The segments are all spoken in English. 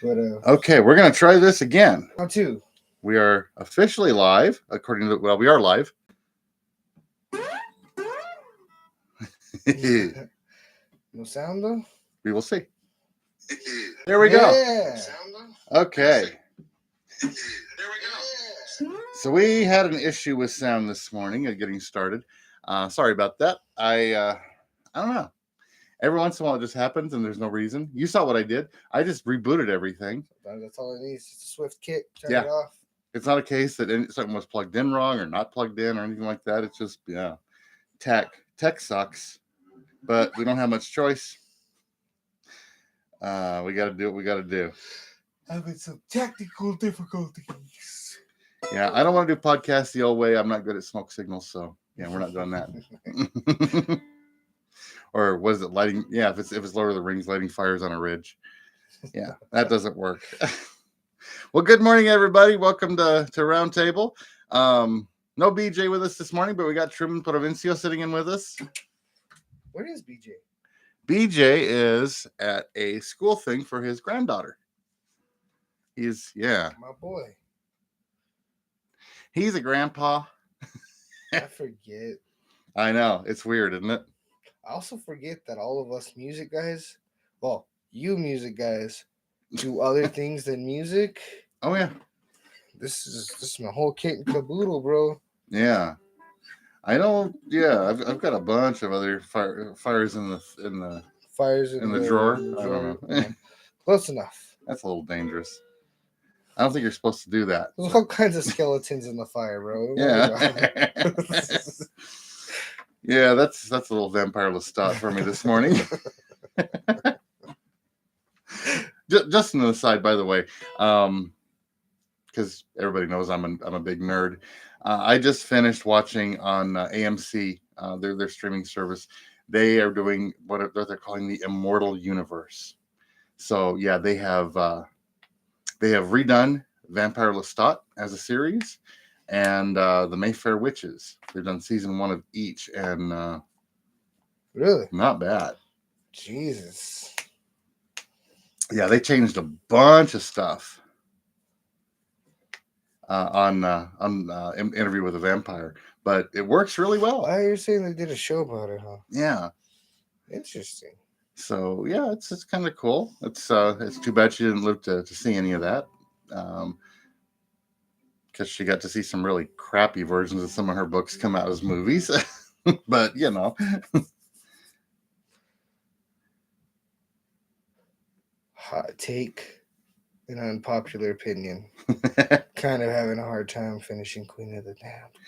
But Okay, we're going to try this again. how to? We are officially live, according to, we are live. No sound though? We will see. There we go. Yeah. Okay. So we had an issue with sound this morning at getting started. Sorry about that. I don't know. Every once in a while it just happens and there's no reason. You saw what I did. I just rebooted everything. That's all it needs. Just a swift kick. Turn Yeah. it off. It's not a case that something was plugged in wrong or not plugged in or anything like that. It's just, tech. Tech sucks, but we don't have much choice. We got to do what we got to do. Having some technical difficulties. Yeah, I don't want to do podcasts the old way. I'm not good at smoke signals, so yeah, we're not doing that. Or was it lighting? Yeah, if it's Lord of the Rings, lighting fires on a ridge. Yeah, that doesn't work. Well, good morning, everybody. Welcome to Roundtable. No BJ with us this morning, but we got Truman Provincia sitting in with us. Where is BJ? BJ is at a school thing for his granddaughter. My boy. He's a grandpa. I forget. I know. It's weird, isn't it? I also forget that all of us music guys, well, you music guys, do other things than music. Oh yeah. This is my whole kit and caboodle, bro. Yeah. I know. Yeah, I've got a bunch of other fires in the Fires in the drawer. I don't know. Yeah. Close enough. That's a little dangerous. I don't think you're supposed to do that. There's all kinds of skeletons in the fire, bro. Yeah. Yeah, that's a little vampire Lestat for me this morning. Just an aside, by the way, because everybody knows I'm a big nerd. I just finished watching on AMC, their streaming service. They are doing what they're calling the Immortal Universe. So yeah, they have redone Vampire Lestat as a series, and the Mayfair Witches. They've done season 1 of each, and Really? not bad. Jesus. Yeah, they changed a bunch of stuff on Interview with a Vampire, but it works really well. Why are you saying they did a show about it, huh? Yeah. Interesting. So yeah, it's kind of cool. It's too bad she didn't live to see any of that, because she got to see some really crappy versions of some of her books come out as movies. But you know. Hot take, an unpopular opinion. Kind of having a hard time finishing Queen of the Damned.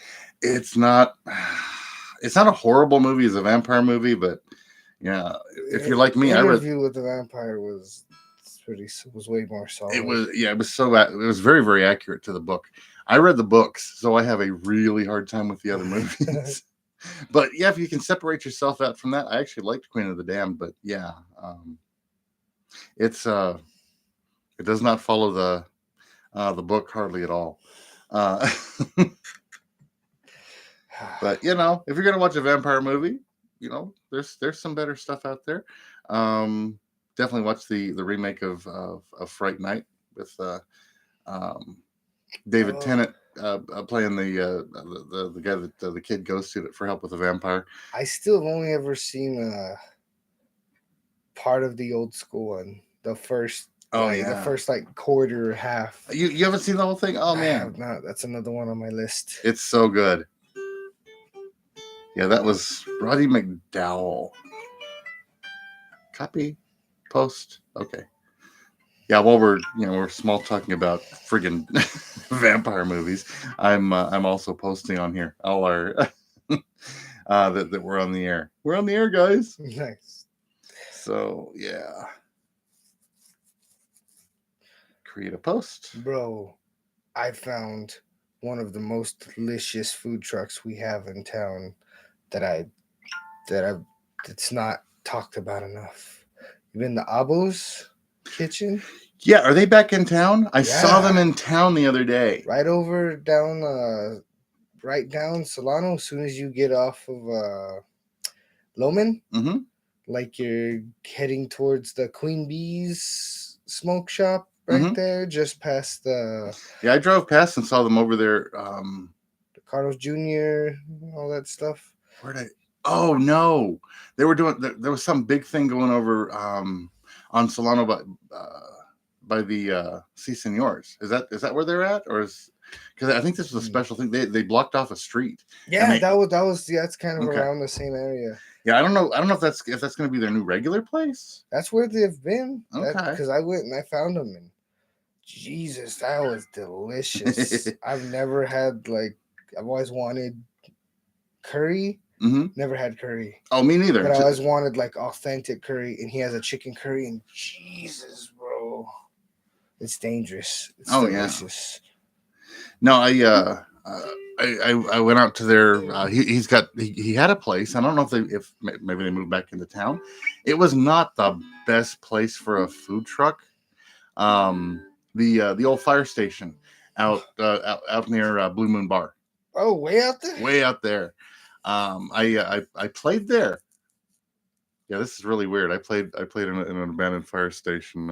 It's not a horrible movie as a vampire movie, but yeah, if you're like me, Interview with the Vampire was way more solid. It was very, very accurate to the book. I read the books, so I have a really hard time with the other movies. But yeah, if you can separate yourself out from that, I actually liked Queen of the Damned, but yeah, it does not follow the book hardly at all. But you know, if you're gonna watch a vampire movie, you know, there's some better stuff out there. Definitely watch the remake of Fright Night with David Tennant playing the guy that the kid goes to for help with a vampire. I still have only ever seen part of the old school one, the first. The first quarter or half. You haven't seen the whole thing? Oh man, I have not. That's another one on my list. It's so good. Yeah, that was Roddy McDowall. Copy, post. Okay. Yeah, while we're small talking about friggin' vampire movies, I'm also posting on here all our that we're on the air. We're on the air, guys. Nice. So yeah. Create a post. Bro, I found one of the most delicious food trucks we have in town it's not talked about enough. You been to Abo's Kitchen? Yeah, are they back in town? I saw them in town the other day. Right down Solano as soon as you get off of Loman. Mm-hmm. Like you're heading towards the Queen Bee's smoke shop right Mhm. there, just past the Yeah, I drove past and saw them over there. Carlos Jr., all that stuff. Where'd I? Oh no, they were doing. There was some big thing going over on Solano, by the Si Senors. Is that where they're at, or is because I think this was a special thing. They blocked off a street, and Yeah, they that's kind of okay. around the same area. Yeah, I don't know if that's going to be their new regular place. That's where they've been. That Okay. because I went and I found them, and Jesus, that was delicious. I've never had I've always wanted curry. Mm-hmm. Never had curry. Oh, me neither. But I always wanted like authentic curry, and he has a chicken curry, and Jesus, bro, it's dangerous. It's delicious. Yeah. No, I went out to their. He had a place. I don't know if maybe they moved back into town. It was not the best place for a food truck. The old fire station out near Blue Moon Bar. Oh, way out there. Way out there. I played there. Yeah, this is really weird. I played in an abandoned fire station.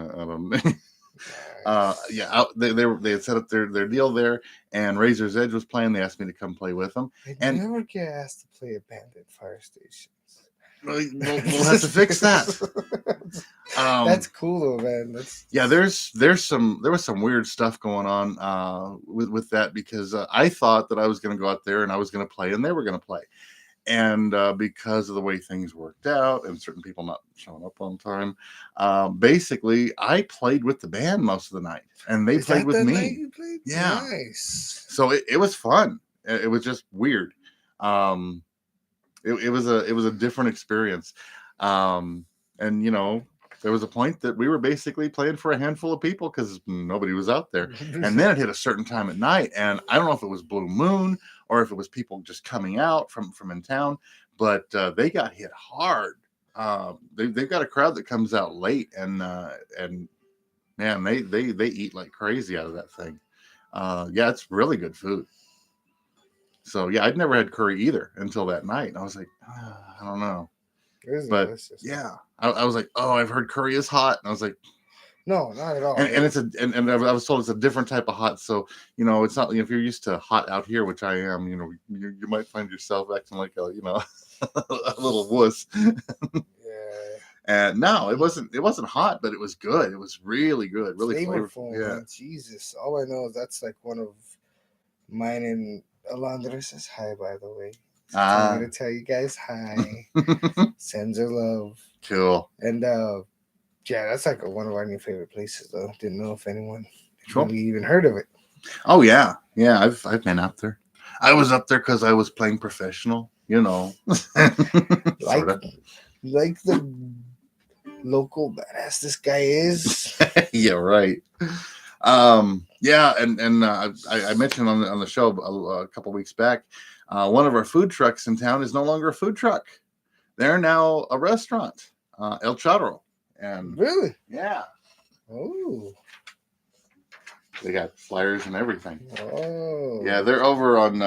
They had set up their deal there, and Razor's Edge was playing. They asked me to come play with them. I never get asked to play abandoned fire stations. We'll have to fix that. That's cool though, man. There was some weird stuff going on with that, because I thought that I was going to go out there and I was going to play and they were going to play. And because of the way things worked out and certain people not showing up on time, basically I played with the band most of the night, and they played with me. Yeah, nice. So it was fun. It was just weird. It was a different experience, and there was a point that we were basically playing for a handful of people because nobody was out there. And then it hit a certain time at night, and I don't know if it was Blue Moon or if it was people just coming out from in town, but they got hit hard. They've got a crowd that comes out late, and man, they eat like crazy out of that thing. Yeah, it's really good food. So yeah, I'd never had curry either until that night. And I was like, I don't know. But delicious. Yeah, I was like, oh, I've heard curry is hot, and I was like, no, not at all. And it's and I was told it's a different type of hot. So it's not, if you're used to hot out here, which I am, you might find yourself acting like a a little wuss. Yeah. And no, it wasn't hot, but it was good. It was really good, really flavorful. Yeah. Man, Jesus, all I know is that's like one of mine. And Alondra says hi, by the way. I'm going to tell you guys hi. Sends her love. Cool. And yeah, that's like one of our new favorite places, though. Didn't know if anyone really even heard of it. Oh yeah, I've been out there. I was up there because I was playing professional, like the local badass this guy is. Yeah, right. Yeah, and I mentioned on the show a couple weeks back, one of our food trucks in town is no longer a food truck. They're now a restaurant, El Charro. And really? Yeah. Oh. They got flyers and everything. Oh. Yeah, they're over on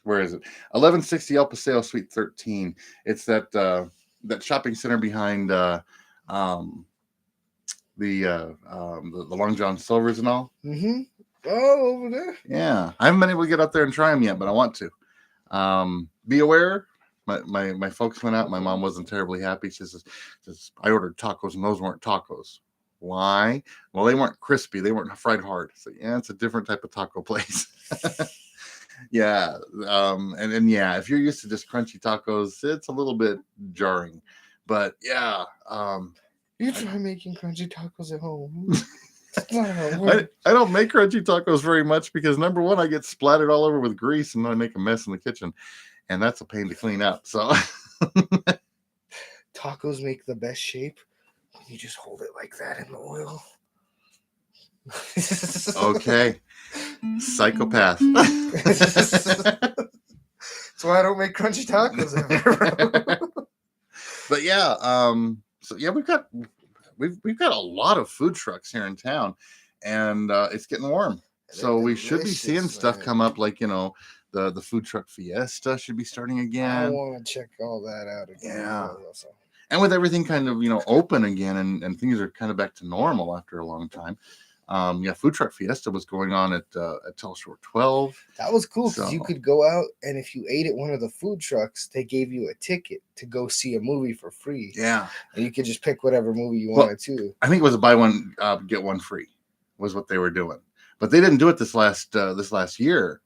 where is it? 1160 El Paseo, Suite 13. It's that shopping center behind the Long John Silver's and all. Mm-hmm. Oh, over there. Yeah, I haven't been able to get up there and try them yet, but I want to. Be aware. My folks went out. My mom wasn't terribly happy. She says, I ordered tacos and those weren't tacos. Why? Well, they weren't crispy. They weren't fried hard. So yeah, it's a different type of taco place. Yeah. And yeah, if you're used to just crunchy tacos, it's a little bit jarring. But yeah. You try making crunchy tacos at home. I don't make crunchy tacos very much because number one, I get splattered all over with grease and then I make a mess in the kitchen. And that's a pain to clean up. So tacos make the best shape when you just hold it like that in the oil. Okay. Psychopath. That's why I don't make crunchy tacos ever. But yeah, so yeah, we've got a lot of food trucks here in town, and it's getting warm. So we should be seeing stuff come up, like the food truck fiesta should be starting again. I want to check all that out again. Yeah. And with everything kind of, open again and things are kind of back to normal after a long time. Food Truck Fiesta was going on at Telshore 12. That was cool because you could go out, and if you ate at one of the food trucks, they gave you a ticket to go see a movie for free. Yeah. And you could just pick whatever movie you wanted to. I think it was a buy one, get one free was what they were doing. But they didn't do it this last year.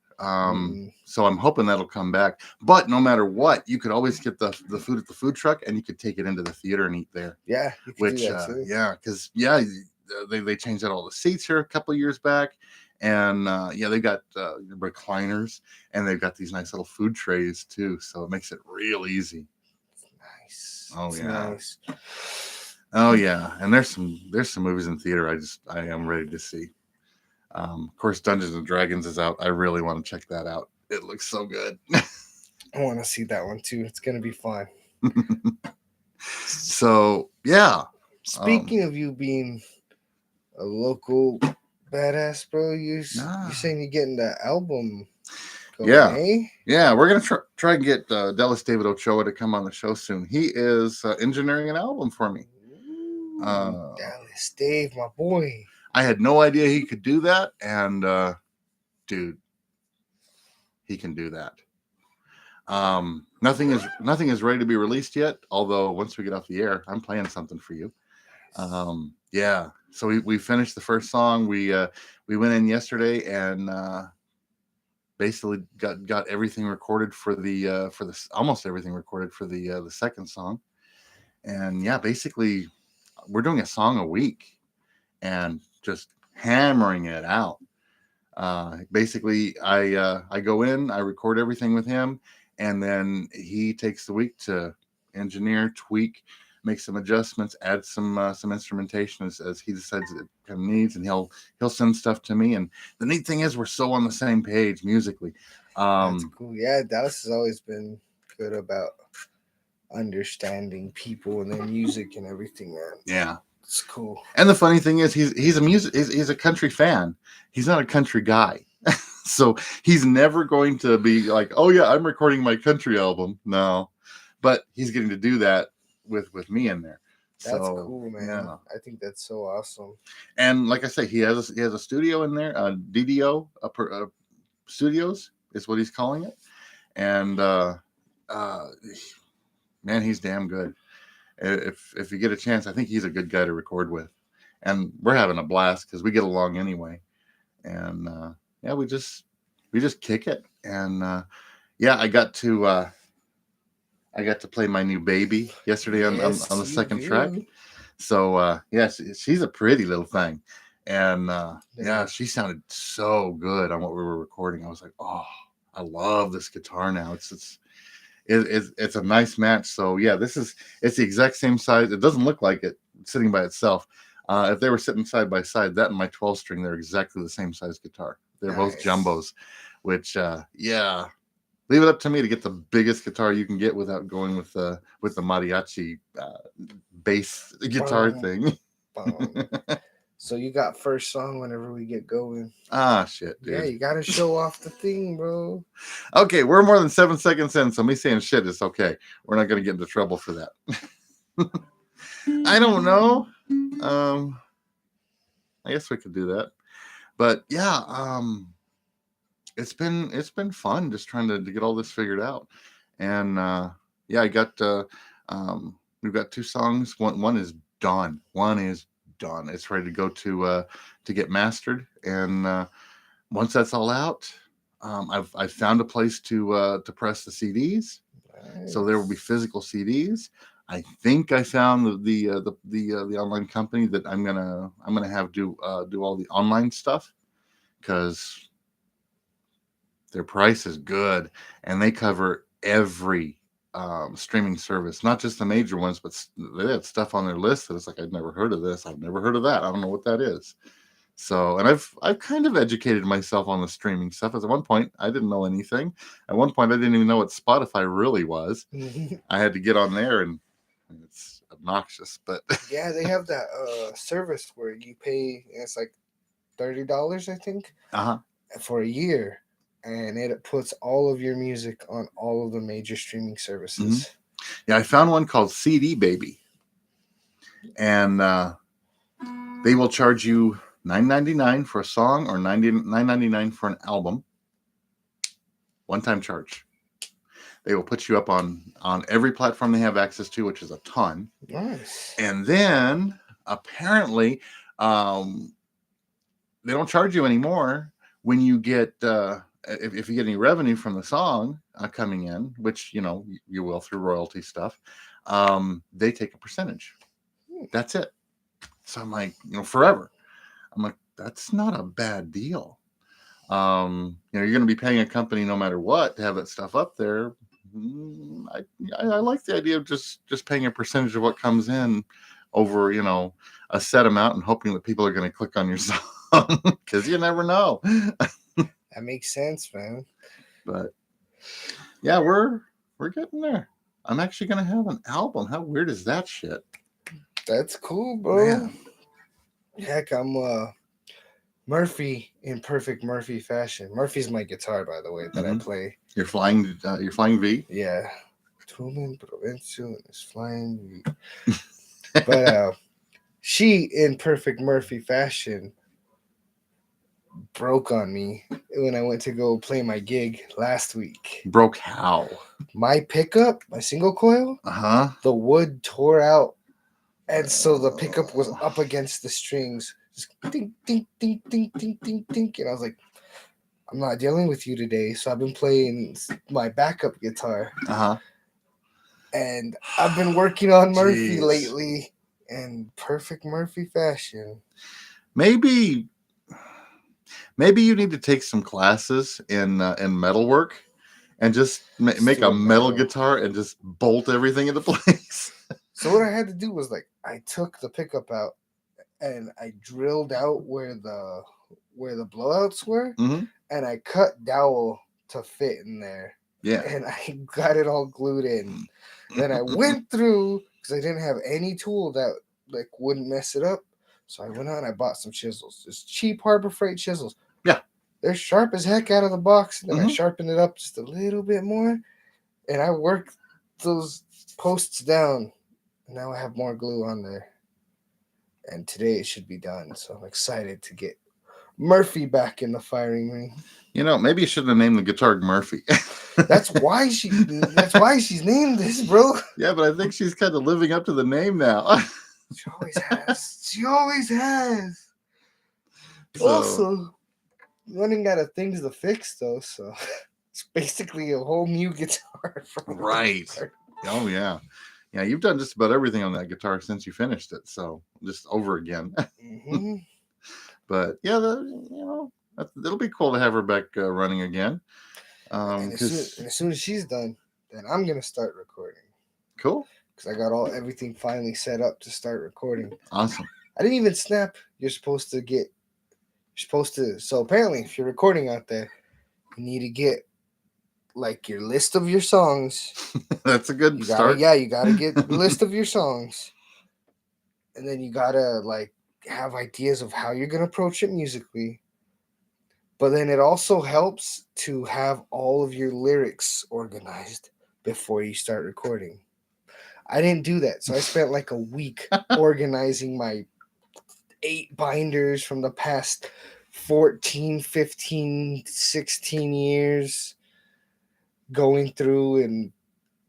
So I'm hoping that'll come back. But no matter what, you could always get the food at the food truck, and you could take it into the theater and eat there. Yeah, you could do that too. Because they changed out all the seats here a couple of years back, and they've got recliners, and they've got these nice little food trays too, so it makes it real easy. Nice. Oh yeah. Nice. Oh yeah, and there's some movies in theater I am ready to see. Of course, Dungeons and Dragons is out. I really want to check that out. It looks so good. I want to see that one too. It's gonna be fun. So yeah. Speaking of you being a local badass, bro, you're saying you're getting the album going, eh? Yeah, we're gonna try and get Dallas David Ochoa to come on the show soon. He is engineering an album for me. Dallas Dave, my boy. I had no idea he could do that, and dude, he can do that. Nothing is ready to be released yet, although once we get off the air, I'm playing something for you. So we finished the first song. We went in yesterday and basically got everything recorded for the almost everything recorded for the second song. And basically we're doing a song a week and just hammering it out. Basically I go in, I record everything with him, and then he takes the week to engineer, tweak, make some adjustments, add some instrumentation as he decides it kind of needs, and he'll send stuff to me. And the neat thing is we're so on the same page musically. That's cool. Yeah, Dallas has always been good about understanding people and their music and everything, man. Yeah. It's cool. And the funny thing is he's a country fan. He's not a country guy. So he's never going to be like, oh yeah, I'm recording my country album. No. But he's getting to do that with me in there. That's cool, man. Yeah. I think that's so awesome. And like I say, he has a studio in there, DDO Studios is what he's calling it. And man, he's damn good. If you get a chance, I think he's a good guy to record with. And we're having a blast because we get along anyway. And we just kick it. And I got to play my new baby yesterday on the second track. So she's a pretty little thing, and she sounded so good on what we were recording. I was like, oh, I love this guitar now. It's a nice match. So it's the exact same size. It doesn't look like it sitting by itself. If they were sitting side by side, that and my 12 string, they're exactly the same size guitar. They're both jumbos, which leave it up to me to get the biggest guitar you can get without going with the mariachi bass guitar thing. So you got first song whenever we get going. Ah, shit, dude. Yeah, you got to show off the thing, bro. Okay, we're more than 7 seconds in, so me saying shit is okay. We're not going to get into trouble for that. I don't know. I guess we could do that. But it's been fun just trying to get all this figured out. And I got we've got 2 songs. One is done. It's ready to go to get mastered. And once that's all out, I've found a place to press the CDs. Nice. So there will be physical CDs. I think I found the online company that I'm gonna have do all the online stuff, because their price is good and they cover every streaming service, not just the major ones, but they had stuff on their list that it's like, I've never heard of this, I've never heard of that, I don't know what that is. So, and I've kind of educated myself on the streaming stuff. At one point, I didn't know anything. At one point, I didn't even know what Spotify really was. I had to get on there, and it's obnoxious, but yeah, they have that service where you pay. It's like $30, I think, for a year, and it puts all of your music on all of the major streaming services. Yeah, I found one called CD Baby, and they will charge you $9.99 for a song or $9.99 for an album. One-time charge. They will put you up on every platform they have access to, which is a ton. Nice. And then apparently, they don't charge you anymore when you get if you get any revenue from the song coming in, which you will through royalty stuff. They take a percentage. That's it. So I'm like, forever. I'm like, that's not a bad deal. You're going to be paying a company no matter what to have that stuff up there. I like the idea of just paying a percentage of what comes in over, a set amount and hoping that people are going to click on your song because you never know. That makes sense, man. But yeah, we're getting there. I'm actually going to have an album. How weird is that shit? That's cool, bro. Man. Heck, I'm Murphy in perfect Murphy fashion. Murphy's my guitar, by the way, that I play. You're flying V? Yeah. Truman Provincial is flying V. But she, in perfect Murphy fashion, broke on me when I went to go play my gig last week. Broke how? My pickup, my single coil, the wood tore out. And so the pickup was up against the strings. Just ding, ding, ding, ding, ding, ding, ding. And I was like, I'm not dealing with you today. So I've been playing my backup guitar. And I've been working on Murphy lately in perfect Murphy fashion. Maybe you need to take some classes in metalwork and just make a metal guitar and just bolt everything into place. So what I had to do was I took the pickup out and I drilled out where the blowouts were, and I cut dowel to fit in there. Yeah. And I got it all glued in. Then I went through because I didn't have any tool that wouldn't mess it up. So I went out and I bought some chisels, just cheap Harbor Freight chisels. Yeah. They're sharp as heck out of the box. And then I sharpened it up just a little bit more, and I worked those posts down. Now I have more glue on there. And today it should be done. So I'm excited to get Murphy back in the firing ring. Maybe you shouldn't have named the guitar Murphy. That's why she's named this, bro. Yeah, but I think she's kind of living up to the name now. She always has. So, also, running out of things to fix though, so it's basically a whole new guitar. Right. Oh yeah. Yeah, you've done just about everything on that guitar since you finished it, so just over again. But yeah, it'll be cool to have her back running again. And as soon as she's done, then I'm gonna start recording. Cool. Because I got everything finally set up to start recording. Awesome. I didn't even snap. So apparently, if you're recording out there, you need to get your list of your songs. That's a good start. Yeah, you gotta get the list of your songs, and then you gotta have ideas of how you're gonna approach it musically. But then it also helps to have all of your lyrics organized before you start recording. I didn't do that, so I spent a week organizing my 8 binders from the past 14, 15, 16 years. Going through and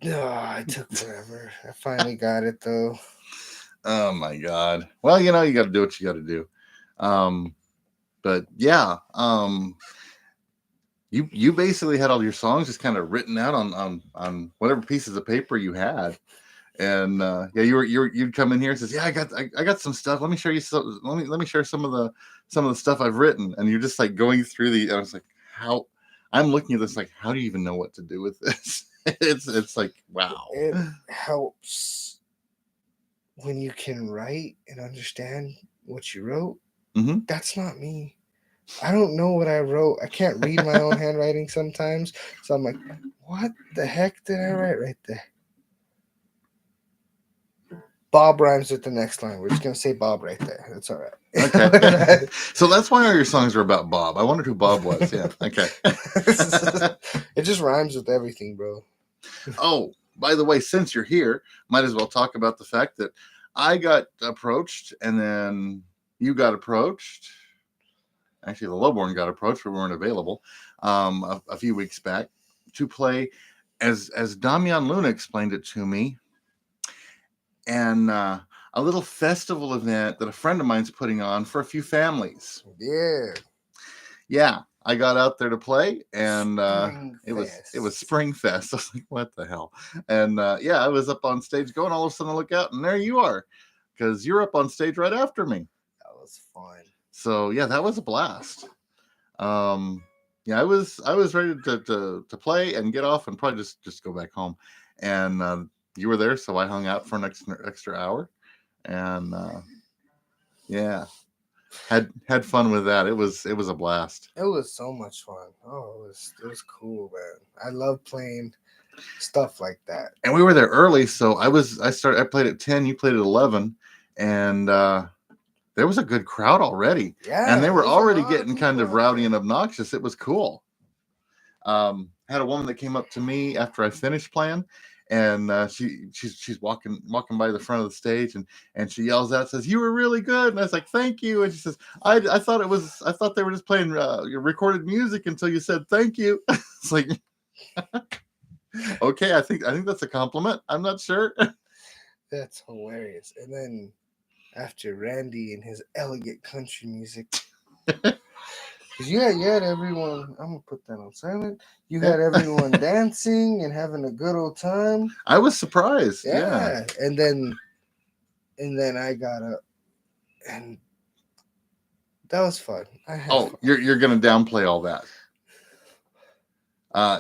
it took forever. I finally got it though. Oh my God. Well, you got to do what you got to do. But yeah, you basically had all your songs just kind of written out on whatever pieces of paper you had. And you'd come in here and says, yeah, I got some stuff. Let me show you some. Let me share some of the stuff I've written. And you're just going through and I was like, how? I'm looking at this how do you even know what to do with this? It's wow. It helps when you can write and understand what you wrote. That's not me. I don't know what I wrote. I can't read my own handwriting sometimes. So I'm like, what the heck did I write right there? Bob rhymes with the next line. We're just going to say Bob right there. That's all right. Okay. So that's why all your songs are about Bob. I wondered who Bob was. Yeah. Okay. It just rhymes with everything, bro. Oh, by the way, since you're here, might as well talk about the fact that I got approached, and then you got approached. Actually, the Lowborn got approached, but we weren't available a few weeks back to play, as Damian Luna explained it to me, and a little festival event that a friend of mine's putting on for a few families. Yeah. Yeah, I got out there to play, and it was Springfest. Springfest. I was like, what the hell? And yeah, I was up on stage going, all of a sudden I look out, and there you are, because you're up on stage right after me. That was fun. So yeah, that was a blast. Yeah, I was ready to play and get off and probably just go back home. And you were there, so I hung out for an extra hour, and yeah, had fun with that. It was a blast. It was so much fun. Oh, it was cool, man. I love playing stuff like that. And we were there early, so I played at 10, you played at 11, and there was a good crowd already. Yeah. And they were there's a already lot of getting kind of people out rowdy there. and obnoxious. It was cool. Had a woman that came up to me after I finished playing, and she's walking by the front of the stage, and she yells out, says, "You were really good." And I was like, "Thank you." And she says, I thought they were just playing your recorded music until you said thank you." It's like, okay, I think that's a compliment. I'm not sure. That's hilarious. And then after Randy and his elegant country music, because you had everyone. I'm gonna put that on silent. You had everyone dancing and having a good old time. I was surprised. Yeah. And then I got up, and that was fun. I had fun. You're gonna downplay all that.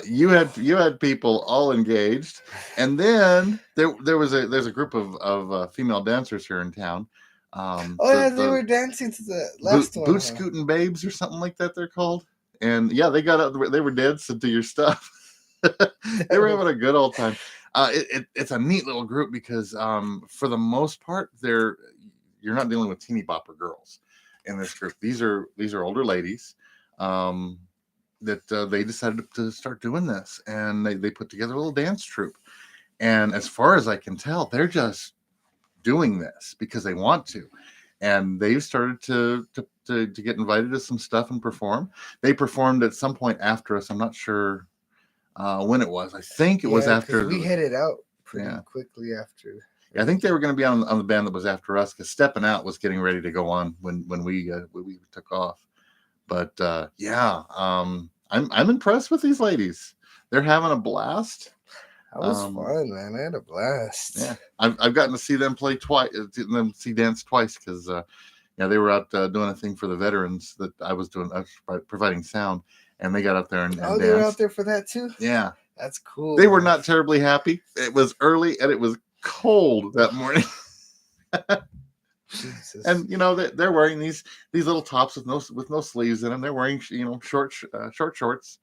You had people all engaged, and then there's a group of female dancers here in town. They were dancing to the last one. Boot Scootin' Babes or something like that they're called. And yeah, they got up, they were dancing to your stuff. They were having a good old time. It's a neat little group because for the most part you're not dealing with teeny bopper girls in this group. These are older ladies that they decided to start doing this, and they put together a little dance troupe. And as far as I can tell, they're just doing this because they want to, and they've started to get invited to some stuff and perform. They performed at some point after us. I'm not sure when it was. I think it was after we headed out pretty quickly after. I think they were going to be on the band that was after us, because Stepping Out was getting ready to go on when we took off. But I'm impressed with these ladies. They're having a blast. That was fun, man. I had a blast. Yeah, I've gotten to see them play twice, dance twice, because they were out doing a thing for the veterans that I was doing. I was providing sound, and they got up there and danced. They were out there for that too? Yeah. That's cool. They were not terribly happy. It was early and it was cold that morning. Jesus. And they're wearing these little tops with no sleeves in them. They're wearing short shorts.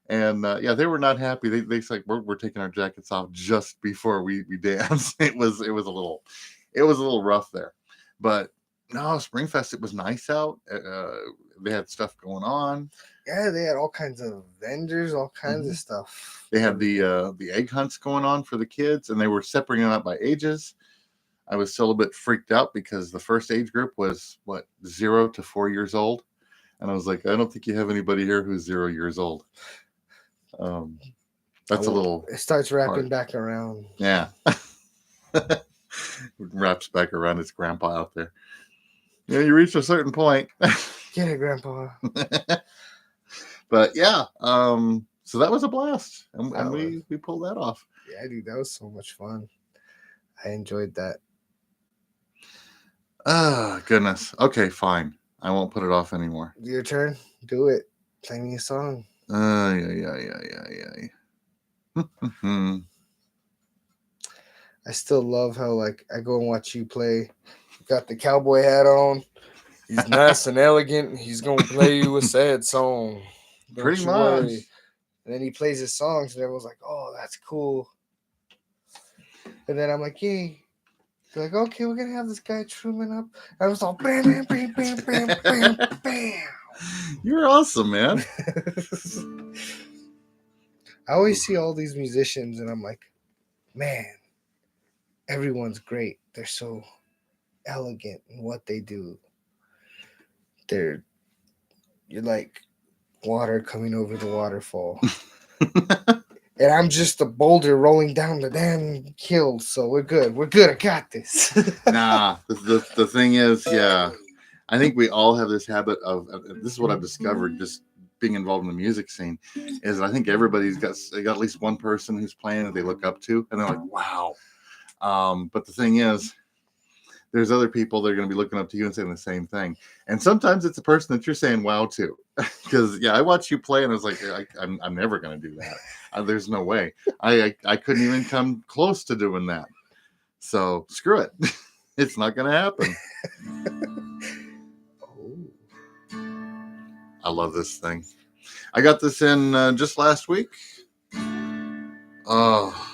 And they were not happy. They said we're taking our jackets off just before we dance. It was a little rough there, but no, Springfest, it was nice out. They had stuff going on. Yeah, they had all kinds of vendors, all kinds of stuff. They had the egg hunts going on for the kids, and they were separating out by ages. I was still a bit freaked out because the first age group was 0 to 4 years old, and I was like, I don't think you have anybody here who's 0 years old. That's a little. It starts wrapping hard. back around. Yeah. Wraps back around his grandpa out there. You reach a certain point. Get it, Grandpa. But yeah, so that was a blast, and we pulled that off. Yeah, dude, that was so much fun. I enjoyed that. Goodness. Okay, fine. I won't put it off anymore. Your turn. Do it. Play me a song. Yeah. I still love how I go and watch you play. You got the cowboy hat on. He's nice and elegant. He's gonna play you a sad song. Pretty much. Worry. And then he plays his songs, and everyone's like, "Oh, that's cool." And then I'm like, "Yay!" They're like, "Okay, we're gonna have this guy Truman up." I was all bam, bam, bam, bam, bam, bam, bam. You're awesome, man. I always see all these musicians, and I'm like, man, everyone's great. They're so elegant in what they do. You're like water coming over the waterfall. And I'm just a boulder rolling down the damn hill, so we're good. We're good. I got this. Nah, the thing is, yeah, I think we all have this habit of this is what I've discovered just being involved in the music scene is I think everybody's got at least one person who's playing that they look up to, and they're like, wow. But the thing is, there's other people that are going to be looking up to you and saying the same thing. And sometimes it's a person that you're saying wow to. Because, yeah, I watched you play and I was like, I'm never going to do that. There's no way. I couldn't even come close to doing that. So screw it. It's not going to happen. I love this thing. I got this in just last week. Oh.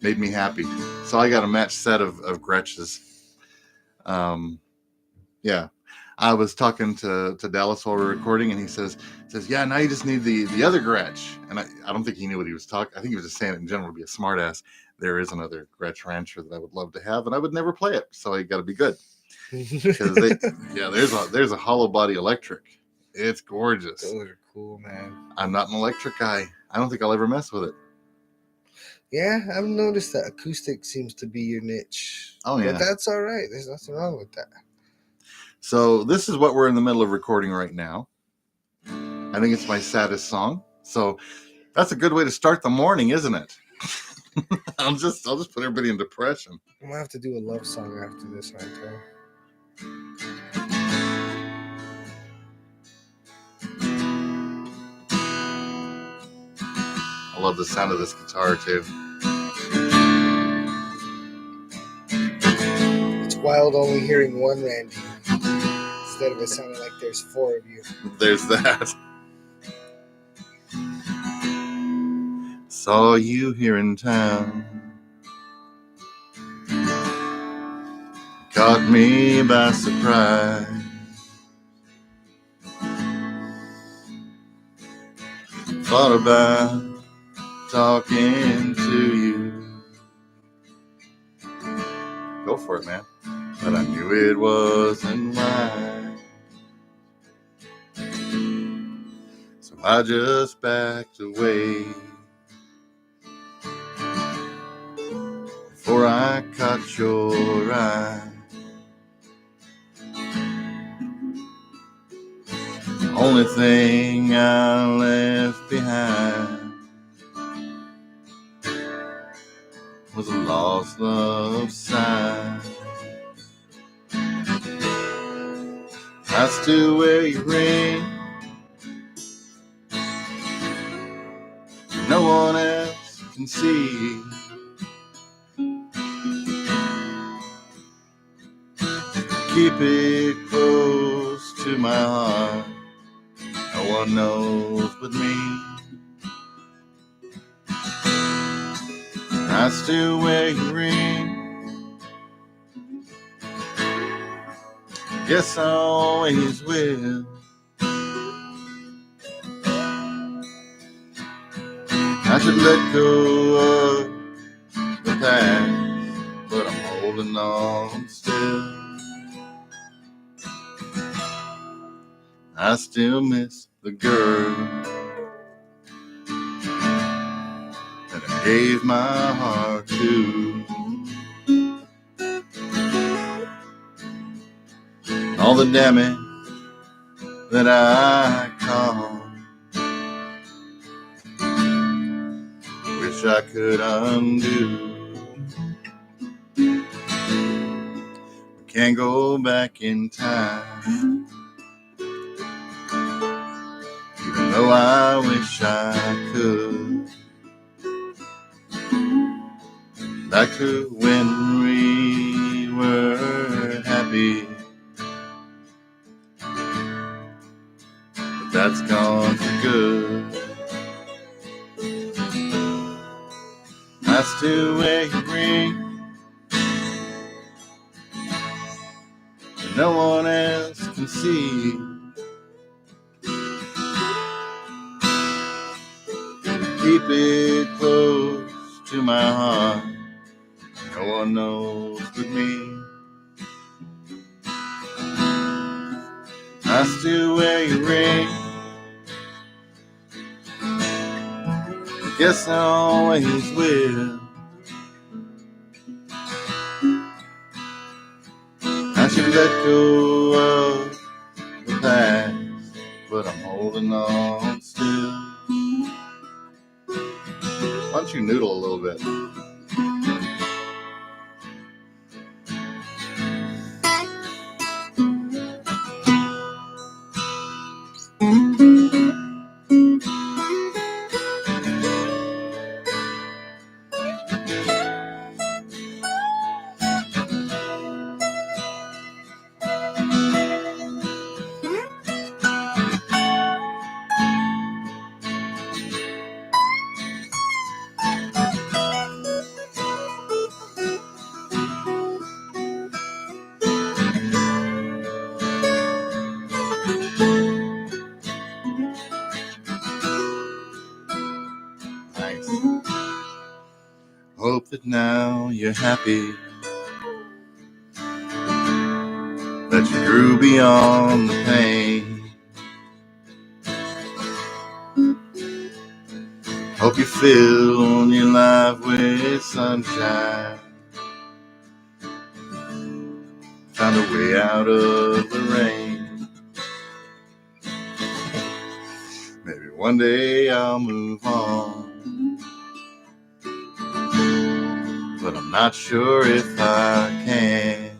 Made me happy. So I got a matched set of Gretches. Yeah. I was talking to Dallas while we were recording, and he says, yeah, now you just need the other Gretsch. And I don't think he knew what he was talking. I think he was just saying it in general to be a smartass. There is another Gretsch Rancher that I would love to have, and I would never play it. So I got to be good. Because there's a hollow body electric. It's gorgeous. Those are cool, man. I'm not an electric guy. I don't think I'll ever mess with it. Yeah, I've noticed that acoustic seems to be your niche. Oh, yeah. But that's all right. There's nothing wrong with that. So this is what we're in the middle of recording right now. I think it's my saddest song. So that's a good way to start the morning, isn't it? I'll just put everybody in depression. I'm gonna have to do a love song after this, right there. I love the sound of this guitar too. It's wild only hearing one Randy instead of it sounding like there's four of you. There's that. Saw you here in town. Caught me by surprise. Thought about talking to you. Go for it, man. But I knew it wasn't right. So I just backed away before I caught your eye. Only thing I left behind was a lost love sign. I still wear your ring. No one else can see. Keep it close to my heart. No one knows but me. I still wear your ring. Guess I always will. I should let go of the past, but I'm holding on still. I still miss the girl that I gave my heart to. All the damage that I caused, wish I could undo. We can't go back in time. Even though I wish I could. Back to when we were happy. But that's gone for good. I still wear your ring. And no one else can see. Keep it close to my heart. No one knows but me. I still wear your ring. Guess I always will. I should let go of the past, but I'm holding on still. Why don't you noodle a little bit? Nice. Hope that now you're happy, that you grew beyond the pain. Hope you fill your life with sunshine, found a way out of the rain. Maybe one day I'll move on, but I'm not sure if I can.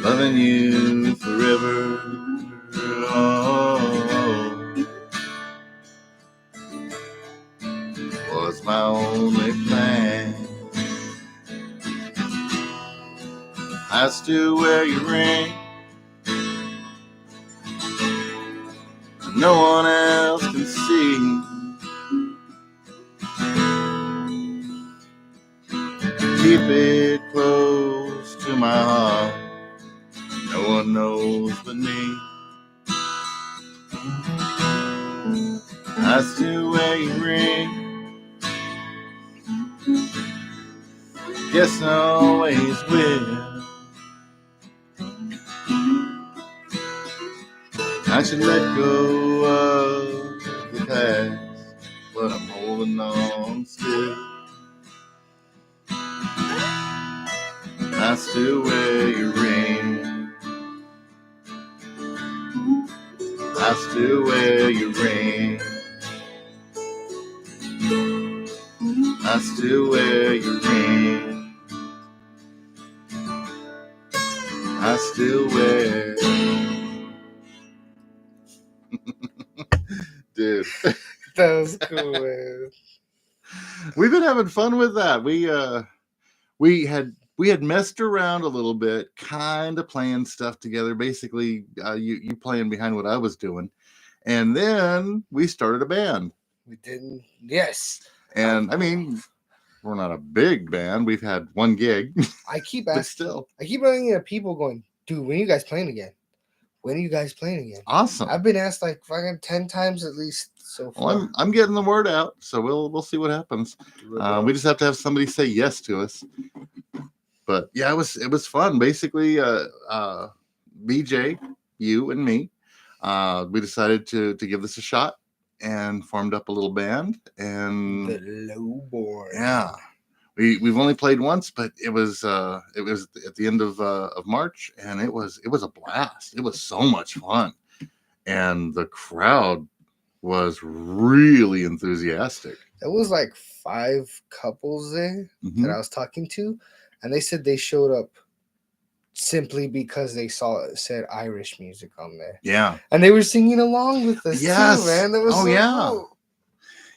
Loving you forever, oh, was my only plan. I still wear your ring. No one else can see. Keep it close to my heart. No one knows but me. I still wear your ring. Guess I always will. I should let go of the past, but I'm holding on still. I still wear your ring. I still wear your ring. I still wear your ring. I still wear. Dude. That was cool, man. We've been having fun with that. We had messed around a little bit, kind of playing stuff together. Basically, you playing behind what I was doing, and then we started a band. We didn't. Yes. And I mean, we're not a big band. We've had one gig, I keep but asking. still I keep running into people going, dude, when are you guys playing again? When are you guys playing again? awesome. I've been asked like fucking 10 times at least so far. Well, I'm getting the word out, so we'll see what happens. We just have to have somebody say yes to us. But yeah, it was fun. Basically, BJ, you and me, we decided to give this a shot and formed up a little band. And The Lowborn. yeah, we've only played once, but it was at the end of March, and it was a blast. It was so much fun, and the crowd was really enthusiastic. There was like 5 couples there that I was talking to, and they said they showed up simply because they saw it said Irish music on there. Yeah, And they were singing along with us Yes. too, man. That was Oh, so yeah. cool.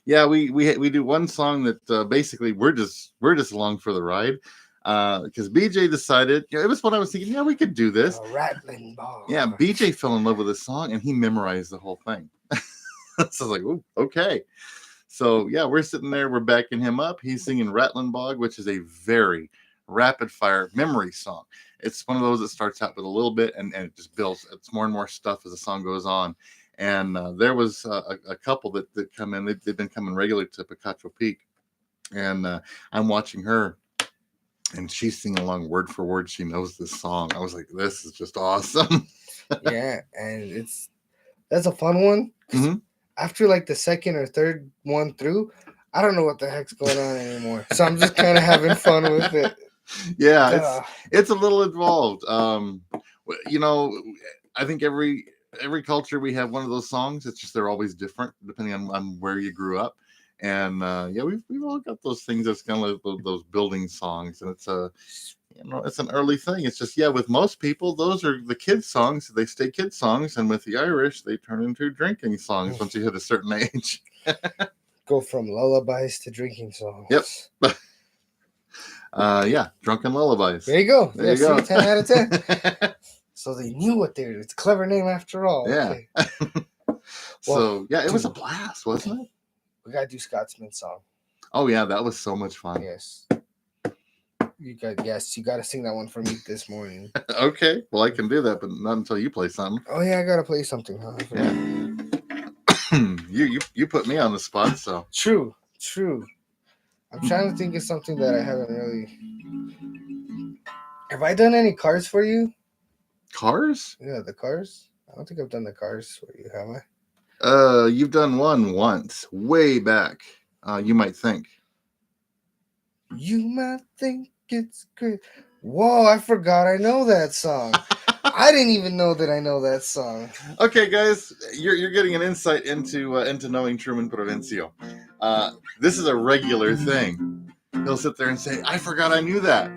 yeah. We do one song that basically we're just along for the ride, because BJ decided, it was when I was thinking, yeah, we could do this. A rattling bar. Yeah, BJ fell in love with this song and he memorized the whole thing. So I was like, ooh, okay. So yeah, we're sitting there, we're backing him up. He's singing Rattling Bog, which is a very rapid fire memory song. It's one of those that starts out with a little bit and it just builds. It's more and more stuff as the song goes on. And there was a couple that come in. They've been coming regularly to Picacho Peak, and I'm watching her, and she's singing along word for word. She knows this song. I was like, this is just awesome. Yeah, and that's a fun one. 'Cause Mhm. after like the second or third one through, I don't know what the heck's going on anymore. So I'm just kind of having fun with it. Yeah, it's a little involved. You know, I think every culture we have one of those songs. It's just they're always different depending on where you grew up. And yeah, we've all got those things that's kind of like those building songs, and it's a it's an early thing. It's just with most people, those are the kids' songs. They stay kids' songs, and with the Irish, they turn into drinking songs once you hit a certain age. Go from lullabies to drinking songs. Yep. Yeah, drunken lullabies. There you go. There you go. 10 out of 10. So they knew what they were. It's a clever name after all. Yeah. Okay. So yeah, it was a blast, wasn't it? We gotta do Scotsman's song. Oh yeah, that was so much fun. Yes. You gotta sing that one for me this morning. Okay, well I can do that, but not until you play something. Oh yeah, I gotta play something, huh? Yeah. you put me on the spot, so True. I'm trying to think of something that I haven't really. Have I done any Cars for you? Cars? Yeah, the Cars. I don't think I've done the Cars for you, have I? You've done one once, way back. You might think. You might think it's great. Whoa, I forgot I know that song. I didn't even know that I know that song. Okay, guys, you're getting an insight into knowing Truman Provencio. This is a regular thing. He'll sit there and say, "I forgot I knew that."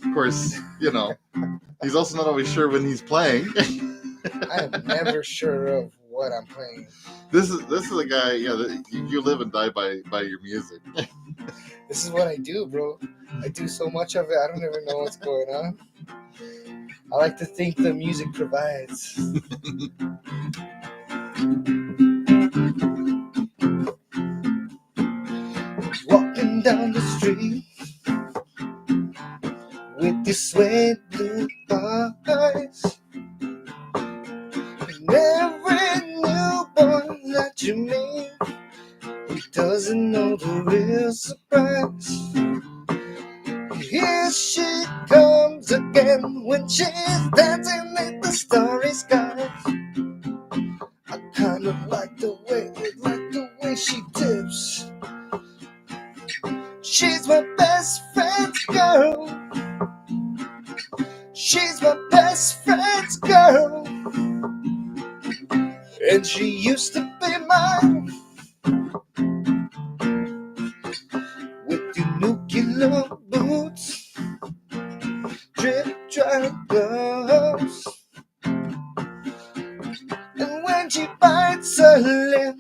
Of course, he's also not always sure when he's playing. I am never sure of what I'm playing. This is a guy. Yeah, you live and die by your music. This is what I do, bro. I do so much of it. I don't even know what's going on. I like to think the music provides. Walking down the street with your sweet blue eyes, and every newborn that you meet, he doesn't know the real surprise. Here she comes again when she's dancing in the starry sky. I kind of like the way she tips. She's my best friend's girl. She's my best friend's girl. And she used to be mine. With your nuclear boots, drip dry gloves, and when she bites her lip,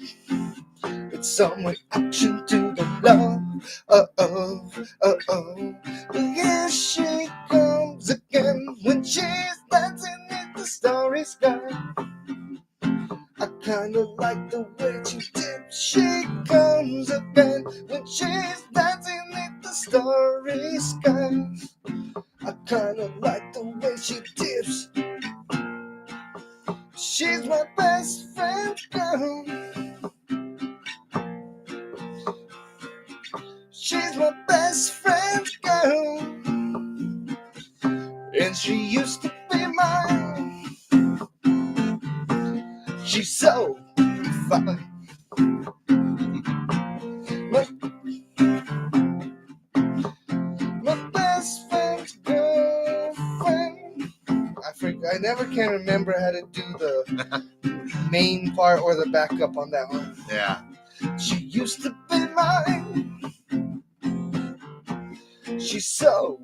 it's some reaction to the love. Here she comes again when she's dancing in the starry sky. I kinda like the way she dips. She comes again when she's dancing in the starry sky. I kinda like the way she dips. She's my best friend girl. She's my best friend girl. And she used to be mine. She's so fine. My best friend's girlfriend. I never can remember how to do the main part or the backup on that one. Yeah. She used to be mine. She's so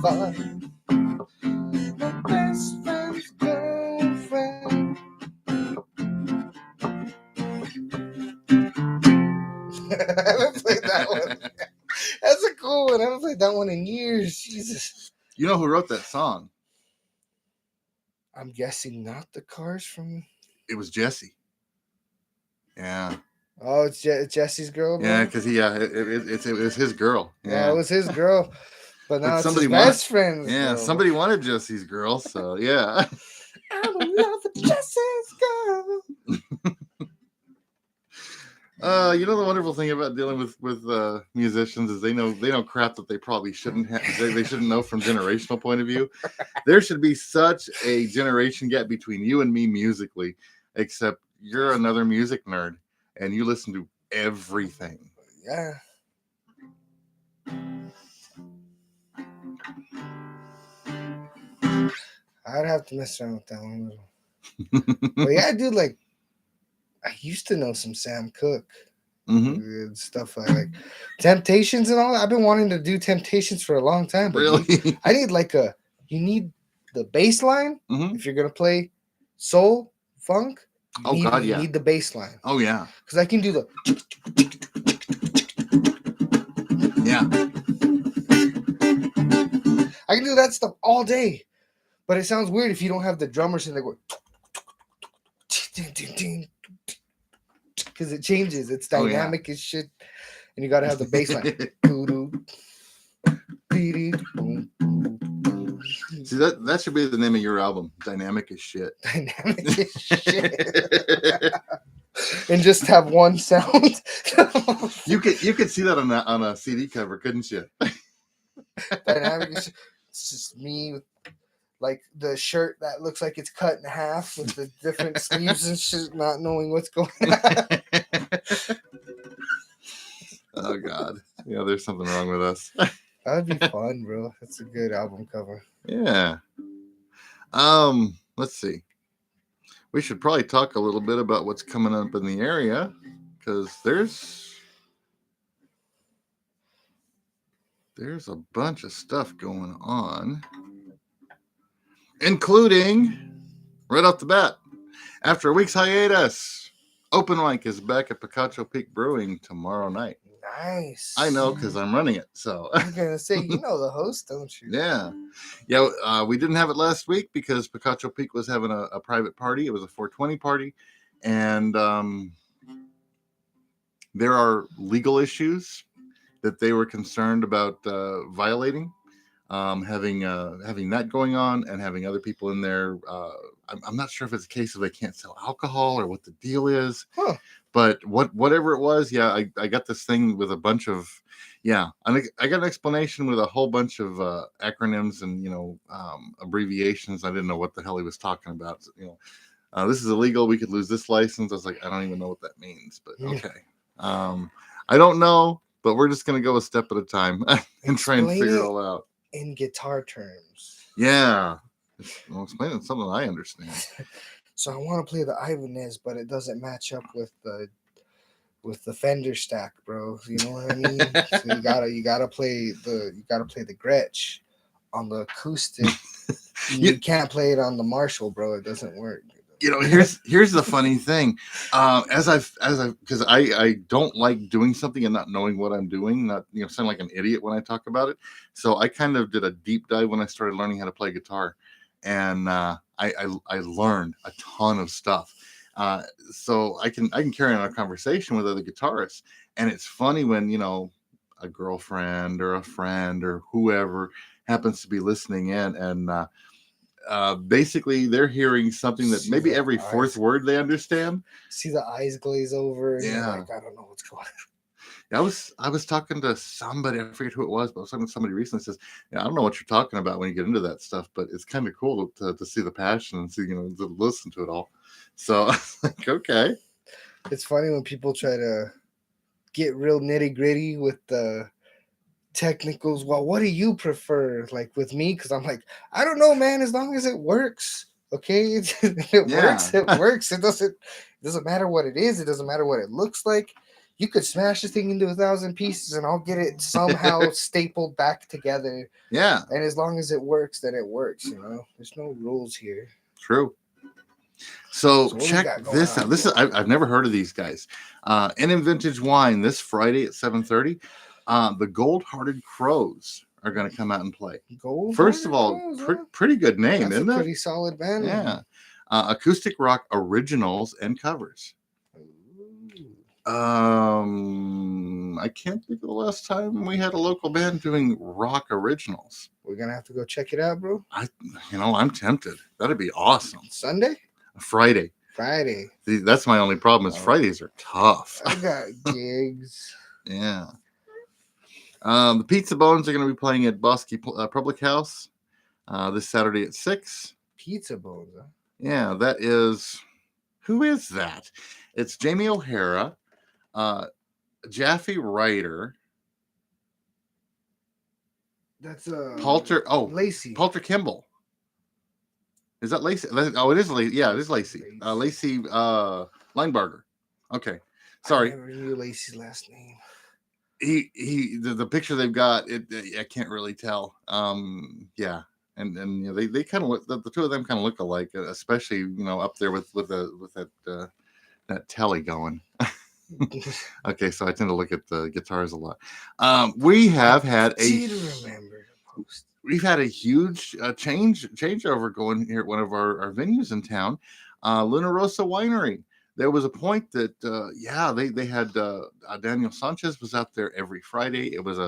fine. My best friend's girlfriend. I haven't played that one. That's a cool one. I haven't played that one in years. Jesus. You know who wrote that song? I'm guessing not the Cars from. It was Jesse. Yeah. Oh, it's Jesse's girl. Bro? Yeah, because it was his girl. Yeah, it was his girl. But now it's his best friend's Yeah, girl. somebody wanted Jesse's girl, so yeah. I'm in love with Jesse's girl. You know the wonderful thing about dealing with musicians is they know crap that they probably shouldn't have. They shouldn't know from generational point of view. There should be such a generation gap between you and me musically, except you're another music nerd and you listen to everything. Yeah. I'd have to mess around with that one. But yeah, dude, like I used to know some Sam Cooke. Stuff like Temptations and all that. I've been wanting to do Temptations for a long time. But Really? I need you need the bass line if you're gonna play soul, funk. You need the bass line. Oh yeah. Because I can do the I can do that stuff all day. But it sounds weird if you don't have the drummers in there going because it changes. It's dynamic as shit. And you gotta have the bass line. See, that should be the name of your album. Dynamic as shit. Dynamic as shit. And just have one sound. You could see that on a CD cover, couldn't you? Dynamic as shit. It's just me with like the shirt that looks like it's cut in half with the different sleeves and shit, not knowing what's going on. Oh God. Yeah, there's something wrong with us. That'd be fun, bro. That's a good album cover. Yeah. Let's see. We should probably talk a little bit about what's coming up in the area because there's a bunch of stuff going on, including right off the bat, after a week's hiatus, Open Mic is back at Picacho Peak Brewing tomorrow night. Nice. I know because I'm running it. So I'm gonna say, you know the host, don't you? Yeah. We didn't have it last week because Picacho Peak was having a private party. It was a 420 party, and there are legal issues that they were concerned about violating, having that going on and having other people in there. I'm not sure if it's a case of they can't sell alcohol or what the deal is. Huh. But whatever it was, I got this thing with a bunch of, I got an explanation with a whole bunch of acronyms and, abbreviations. I didn't know what the hell he was talking about. So, this is illegal. We could lose this license. I was like, I don't even know what that means, but okay. I don't know, but we're just going to go a step at a time and try and figure it all out. In guitar terms. Yeah. Well, explain it something I understand. So I want to play the Ibanez, but it doesn't match up with the Fender stack, bro. You know what I mean? So you gotta play the Gretsch on the acoustic. You can't play it on the Marshall, bro. It doesn't work. Here's the funny thing. Because I don't like doing something and not knowing what I'm doing, not sound like an idiot when I talk about it. So I kind of did a deep dive when I started learning how to play guitar. And I learned a ton of stuff, so I can carry on a conversation with other guitarists. And it's funny when a girlfriend or a friend or whoever happens to be listening in, and basically they're hearing something that maybe every fourth word they understand. See the eyes glaze over. Yeah, like, I don't know what's going on. I was talking to somebody, I forget who it was, but I was talking to somebody recently says, I don't know what you're talking about when you get into that stuff, but it's kind of cool to see the passion and see, to listen to it all. So I was like, okay. It's funny when people try to get real nitty gritty with the technicals. Well, what do you prefer? Like with me, because I'm like, I don't know, man, as long as it works. Okay. If it works, it works. It doesn't matter what it is, it doesn't matter what it looks like. You could smash the thing into 1,000 pieces and I'll get it somehow stapled back together. Yeah. And as long as it works, then it works, There's no rules here. True. So check this out. I've never heard of these guys. In Vintage Wine this Friday at 7:30. The Gold Hearted Crows are going to come out and play. First of all, pretty good name, isn't it? Pretty solid band. Yeah. Acoustic rock originals and covers. I can't think of the last time we had a local band doing rock originals. We're gonna have to go check it out, bro. I'm tempted. That'd be awesome. Sunday? Friday. Friday. See, that's my only problem is Oh. Fridays are tough. I got gigs. Yeah. The Pizza Bones are going to be playing at Bosque Public House this Saturday at 6. Pizza Bones, huh? Yeah, that is... Who is that? It's Jamie O'Hara, Jaffe Ryder, That's Palter. Oh, Lacey. Palter Kimball. Is that Lacey? Oh, it is Lacey. Yeah, it is Lacey. Lacey Linebarger. Okay, sorry. I never knew Lacey's last name. The picture they've got, I can't really tell. Yeah, and you know, they kind of look, the two of them kind of look alike, especially, you know, up there with that telly going. Okay, so I tend to look at the guitars a lot. We have had we've had a huge changeover going here at one of our venues in town, Luna Rosa Winery. There was a point that they had Daniel Sanchez was out there every Friday. It was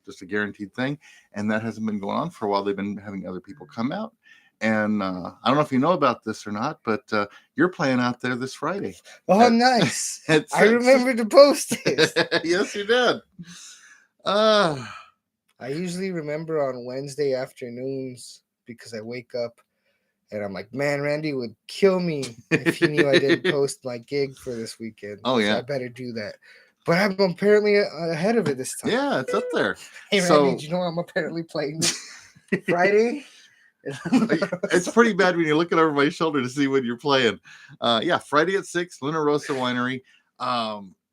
just a guaranteed thing, and that hasn't been going on for a while. They've been having other people come out. And I don't know if you know about this or not, but you're playing out there this Friday. Oh, nice. I remember to post it. Yes, you did. I usually remember on Wednesday afternoons because I wake up and I'm like, man, Randy would kill me if he knew I didn't post my gig for this weekend. Oh, yeah. So I better do that. But I'm apparently ahead of it this time. Yeah, it's up there. Hey, Randy, did you know I'm apparently playing this Friday? It's pretty bad when you're looking over my shoulder to see when you're playing. Friday at 6, Luna Rosa Winery.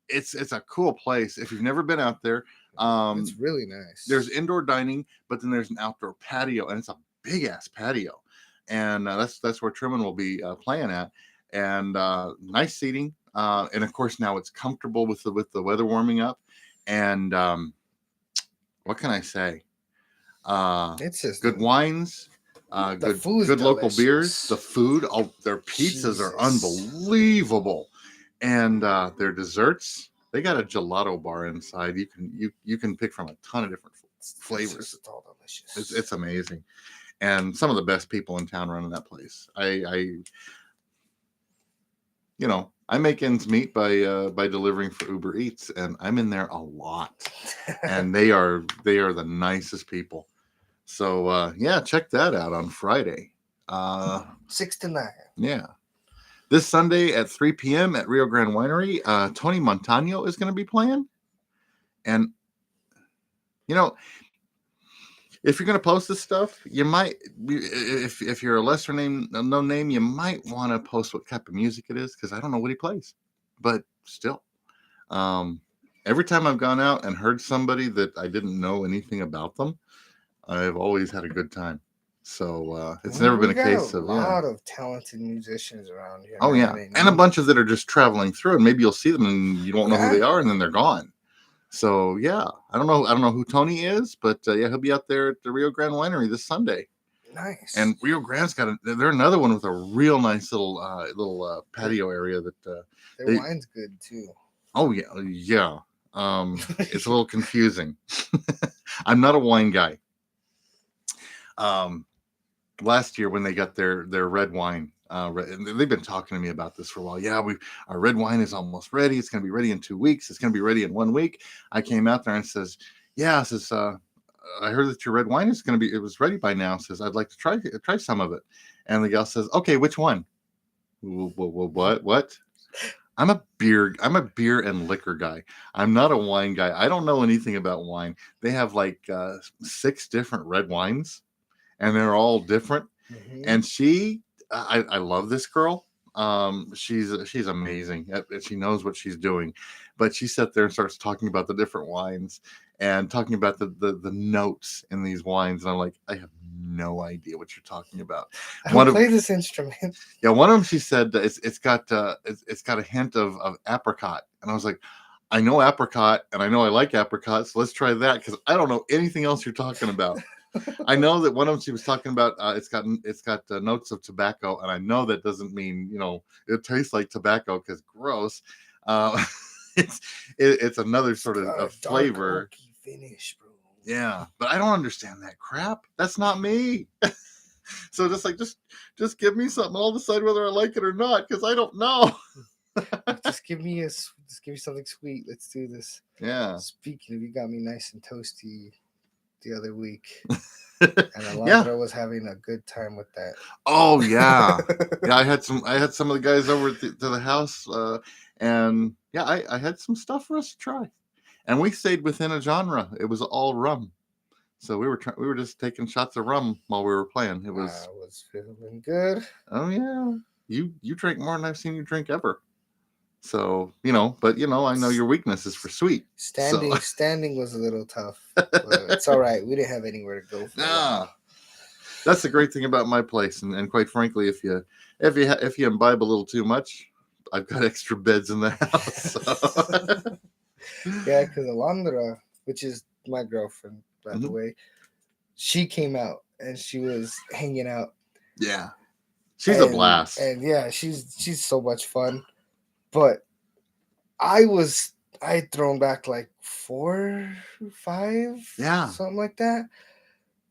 It's a cool place. If you've never been out there, it's really nice. There's indoor dining, but then there's an outdoor patio, and it's a big ass patio. And that's where Truman will be playing at. And nice seating. And of course now it's comfortable with the weather warming up. And what can I say? It's just good wines. Good local beers. The food, their pizzas are unbelievable, and their desserts. They got a gelato bar inside. You can pick from a ton of different flavors. It's all delicious. It's amazing, and some of the best people in town running that place. I make ends meet by delivering for Uber Eats, and I'm in there a lot, and they are the nicest people. So check that out on Friday. 6 to 9. Yeah. This Sunday at 3 p.m. at Rio Grande Winery, Tony Montano is going to be playing. And if you're going to post this stuff, you might, if you're a lesser known name, you might want to post what type of music it is, because I don't know what he plays. But still, every time I've gone out and heard somebody that I didn't know anything about them, I've always had a good time. So it's never been a case of... a lot of talented musicians around here. Oh, yeah. And a bunch of that are just traveling through, and maybe you'll see them and you don't know who they are, and then they're gone. So, yeah. I don't know who Tony is, but he'll be out there at the Rio Grande Winery this Sunday. Nice. And Rio Grande's they're another one with a real nice little patio area that... their wine's good, too. Oh, yeah. Yeah. It's a little confusing. I'm not a wine guy. Last year when they got their red wine, they've been talking to me about this for a while. Yeah, our red wine is almost ready. It's going to be ready in 2 weeks. It's going to be ready in 1 week. I came out there and says, I heard that your red wine is going to be, it was ready by now. Says, I'd like to try some of it. And the gal says, okay, which one? What? I'm a beer and liquor guy. I'm not a wine guy. I don't know anything about wine. They have like 6 different red wines, and they're all different. Mm-hmm. And I love this girl. She's amazing. She knows what she's doing. But she sat there and starts talking about the different wines and talking about the notes in these wines. And I'm like, I have no idea what you're talking about. I don't play this instrument. Yeah, one of them, she said it's got a hint of apricot. And I was like, I know apricot, and I know I like apricot, so let's try that, because I don't know anything else you're talking about. I know that one of them she was talking about, it's got notes of tobacco, and I know that doesn't mean it tastes like tobacco, because gross. It's another sort of flavor. Dark, finish, bro. Yeah, but I don't understand that crap. That's not me. So just give me something. I'll decide whether I like it or not because I don't know. Just give me something sweet. Let's do this. Yeah. Speaking of, you got me nice and toasty the other week, Yeah. and Alondra was having a good time with that. Oh yeah. Yeah, I had some of the guys over to the house, and yeah, I had some stuff for us to try, and we stayed within a genre. It was all rum, so we were just taking shots of rum while we were playing. It was I was feeling good. oh yeah, you drank more than I've seen you drink ever. So but I know your weakness is for sweet. Standing was a little tough, but it's all right. We didn't have anywhere to go for a while. That's the great thing about my place, and quite frankly, if you imbibe a little too much, I've got extra beds in the house. So. Yeah, because Alondra, which is my girlfriend, by the way, she came out and she was hanging out. Yeah, she's a blast, and yeah, she's so much fun. But I had thrown back like 4, 5, something like that,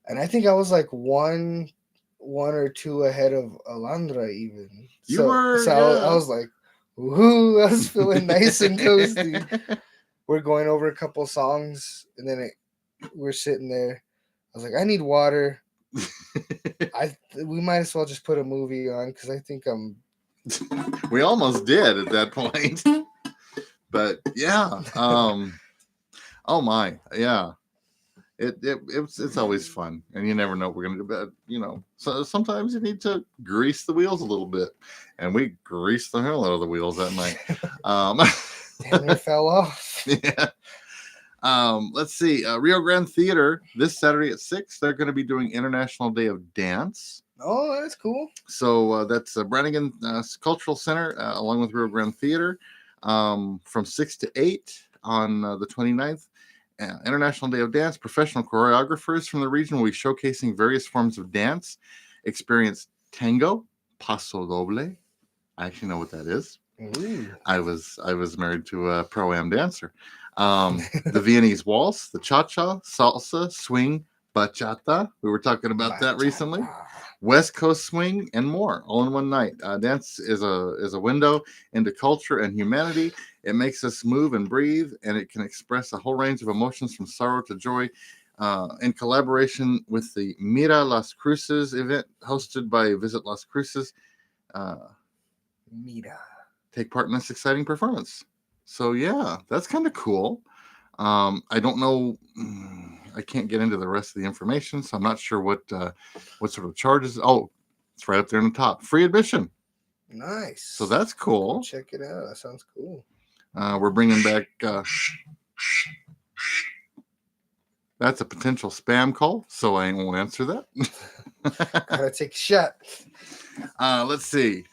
and I think I was like one or two ahead of Alondra even. I was like, woohoo! I was feeling nice and toasty. We're going over a couple songs, and then we're sitting there. I was like, I need water. We might as well just put a movie on because I think I'm. We almost did at that point, but yeah. Oh my, yeah. It's always fun, and you never know what we're gonna do. But so sometimes you need to grease the wheels a little bit, and we greased the hell out of the wheels that night. Damn, it fell off. Yeah. Let's see. Rio Grande Theater this Saturday at 6. They're going to be doing International Day of Dance. Oh, that's cool. So that's Brannigan Cultural Center along with Rio Grande Theater from 6 to 8 on the 29th. International Day of Dance. Professional choreographers from the region will be showcasing various forms of dance. Experience tango, paso doble. I actually know what that is. Ooh. I was married to a pro-am dancer. The Viennese waltz, the cha-cha, salsa, swing, bachata. We were talking about that recently. West Coast swing and more, all in one night. Dance is a window into culture and humanity. It makes us move and breathe, and it can express a whole range of emotions from sorrow to joy. In collaboration with the Mira Las Cruces event hosted by Visit Las Cruces. Mira. Take part in this exciting performance. So yeah, that's kind of cool. I don't know. I can't get into the rest of the information, so I'm not sure what sort of charges. Oh, it's right up there in the top. Free admission. Nice. So that's cool. Go check it out. That sounds cool. We're bringing back. That's a potential spam call, so I won't answer that. Gotta take a shot. Let's see.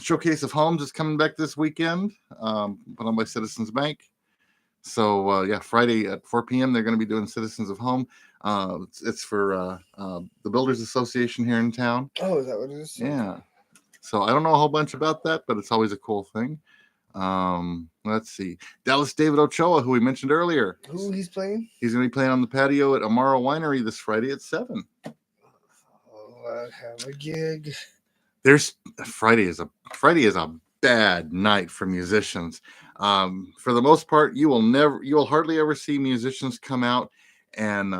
Showcase of Homes is coming back this weekend, put on by Citizens Bank. So yeah, Friday at 4 p.m. they're going to be doing Citizens of Home. It's for the Builders Association here in town. Oh, is that what it is? Yeah. So I don't know a whole bunch about that, but it's always a cool thing. Let's see. Dallas David Ochoa, who we mentioned earlier. Who he's playing? He's going to be playing on the patio at Amaro Winery this Friday at 7. Oh, I have a gig. Friday is a bad night for musicians. For the most part, you will hardly ever see musicians come out and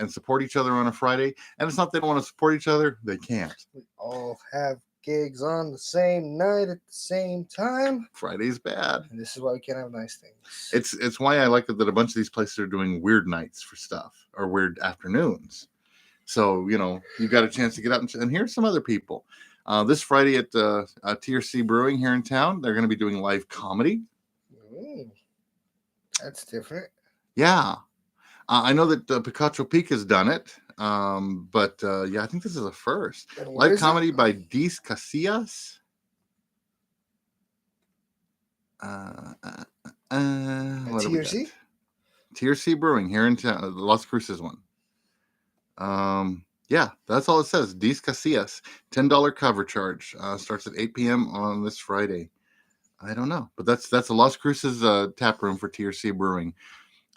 support each other on a Friday. And it's not they don't want to support each other; they can't. We all have gigs on the same night at the same time. Friday's bad, and this is why we can't have nice things. It's why I like that a bunch of these places are doing weird nights for stuff or weird afternoons. So you got a chance to get out and hear some other people. This Friday at TRC Brewing here in town, they're going to be doing live comedy. Ooh, that's different. Yeah. I know that Picacho Peak has done it, but yeah, I think this is a first. Live comedy by Dis Casillas. TRC? TRC Brewing here in town, the Las Cruces one. Yeah, that's all it says. Dis Casillas, $10 cover charge. Starts at 8 p.m. on this Friday. I don't know, but that's a Las Cruces tap room for TRC Brewing.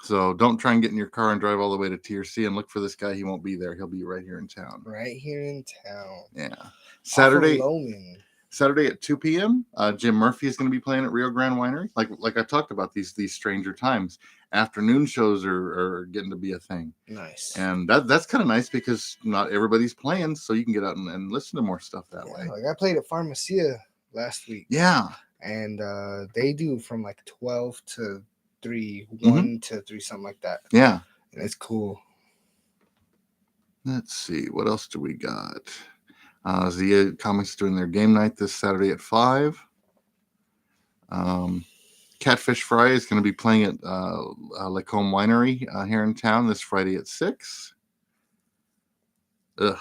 So don't try and get in your car and drive all the way to TRC and look for this guy. He won't be there. He'll be right here in town. Right here in town. Yeah. Saturday. Saturday at 2 p.m. Jim Murphy is going to be playing at Rio Grande Winery. Like I talked about these Stranger Times afternoon shows are getting to be a thing. Nice. And that's kind of nice because not everybody's playing, so you can get out and listen to more stuff that way. Like I played at Pharmacia last week. Yeah. And they do from like 12 to 3, 1 to 3, something like that. Yeah. And it's cool. Let's see. What else do we got? Zia Comics doing their game night this Saturday at 5. Catfish Fry is going to be playing at Lacombe Winery here in town this Friday at 6. Ugh.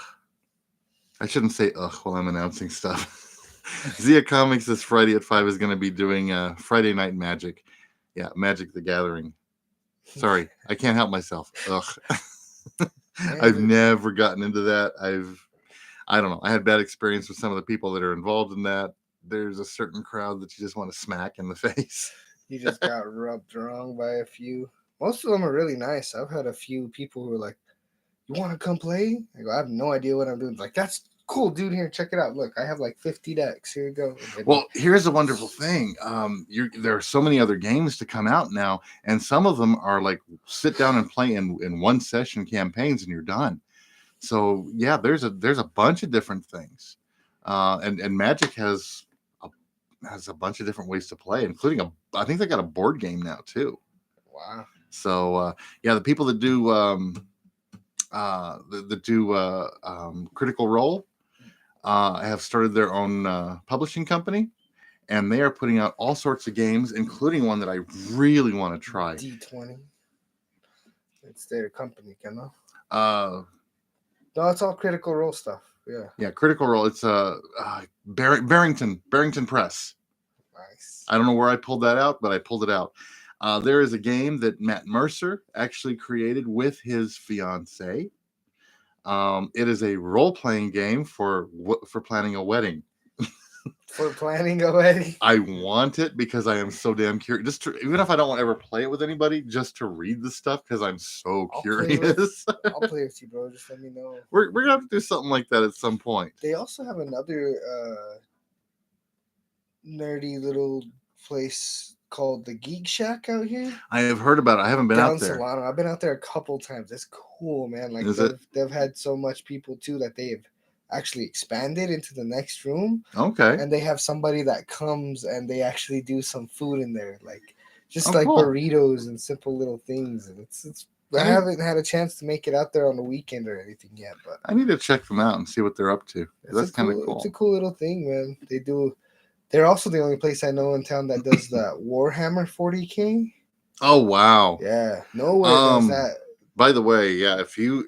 I shouldn't say ugh while I'm announcing stuff. Zia Comics this Friday at 5 is going to be doing Friday Night Magic. Yeah, Magic the Gathering. Sorry, I can't help myself. Ugh. I've never gotten into that. I don't know. I had bad experience with some of the people that are involved in that. There's a certain crowd that you just want to smack in the face. You just got rubbed wrong by a few. Most of them are really nice. I've had a few people who are like, "You want to come play?" I go, "I have no idea what I'm doing." Like, that's cool, dude. Here, check it out. Look, I have like 50 decks. Here you go. Well, here's a wonderful thing. There are so many other games to come out now, and some of them are like sit down and play in one session campaigns, and you're done. So yeah, there's a bunch of different things, and Magic has a bunch of different ways to play, including I think they got a board game now too. Wow. So yeah, the people that do Critical Role have started their own publishing company, and they are putting out all sorts of games, including one that I really want to try. D20. It's their company, Kenna. No, it's all Critical Role stuff. Yeah, Critical Role. It's Barrington Press. Nice. I don't know where I pulled that out, but I pulled it out. There is a game that Matt Mercer actually created with his fiance. It is a role-playing game for planning a wedding. For planning a wedding? I want it because I am so damn curious. Even if I don't ever play it with anybody, just to read the stuff because I'm so curious. I'll play with you, bro. Just let me know. We're gonna have to do something like that at some point. They also have another nerdy little place called the Geek Shack out here. I have heard about it. I haven't been out there. Solano. I've been out there a couple times. It's cool, man. Like they've had so much people too that they've actually expanded into the next room. Okay. And they have somebody that comes and they actually do some food in there, like just like cool. Burritos and simple little things. And it's I haven't had a chance to make it out there on the weekend or anything yet, but I need to check them out and see what they're up to. That's kind of cool. It's a cool little thing, man. They're also the only place I know in town that does that Warhammer 40K. Oh wow! Yeah, nowhere does that. By the way, yeah, if you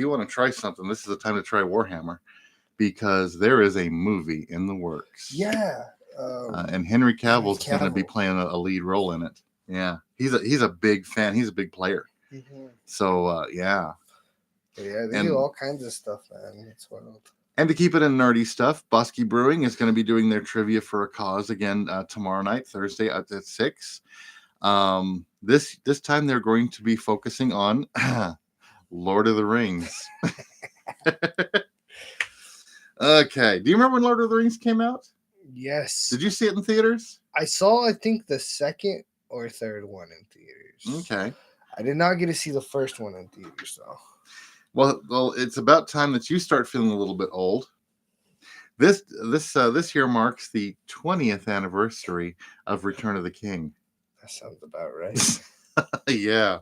want to try something, this is the time to try Warhammer, because there is a movie in the works. Yeah, and Henry Cavill's going to be playing a lead role in it. Yeah, he's a big fan. He's a big player. Mm-hmm. So yeah. Yeah, they do all kinds of stuff, man. It's wild. And to keep it in nerdy stuff, Bosky Brewing is going to be doing their Trivia for a Cause again tomorrow night, Thursday at 6. This time they're going to be focusing on Lord of the Rings. Okay. Do you remember when Lord of the Rings came out? Yes. Did you see it in theaters? I saw, I think, the second or third one in theaters. Okay. I did not get to see the first one in theaters, though. Well, it's about time that you start feeling a little bit old. This year marks the 20th anniversary of Return of the King. That sounds about right. Yeah.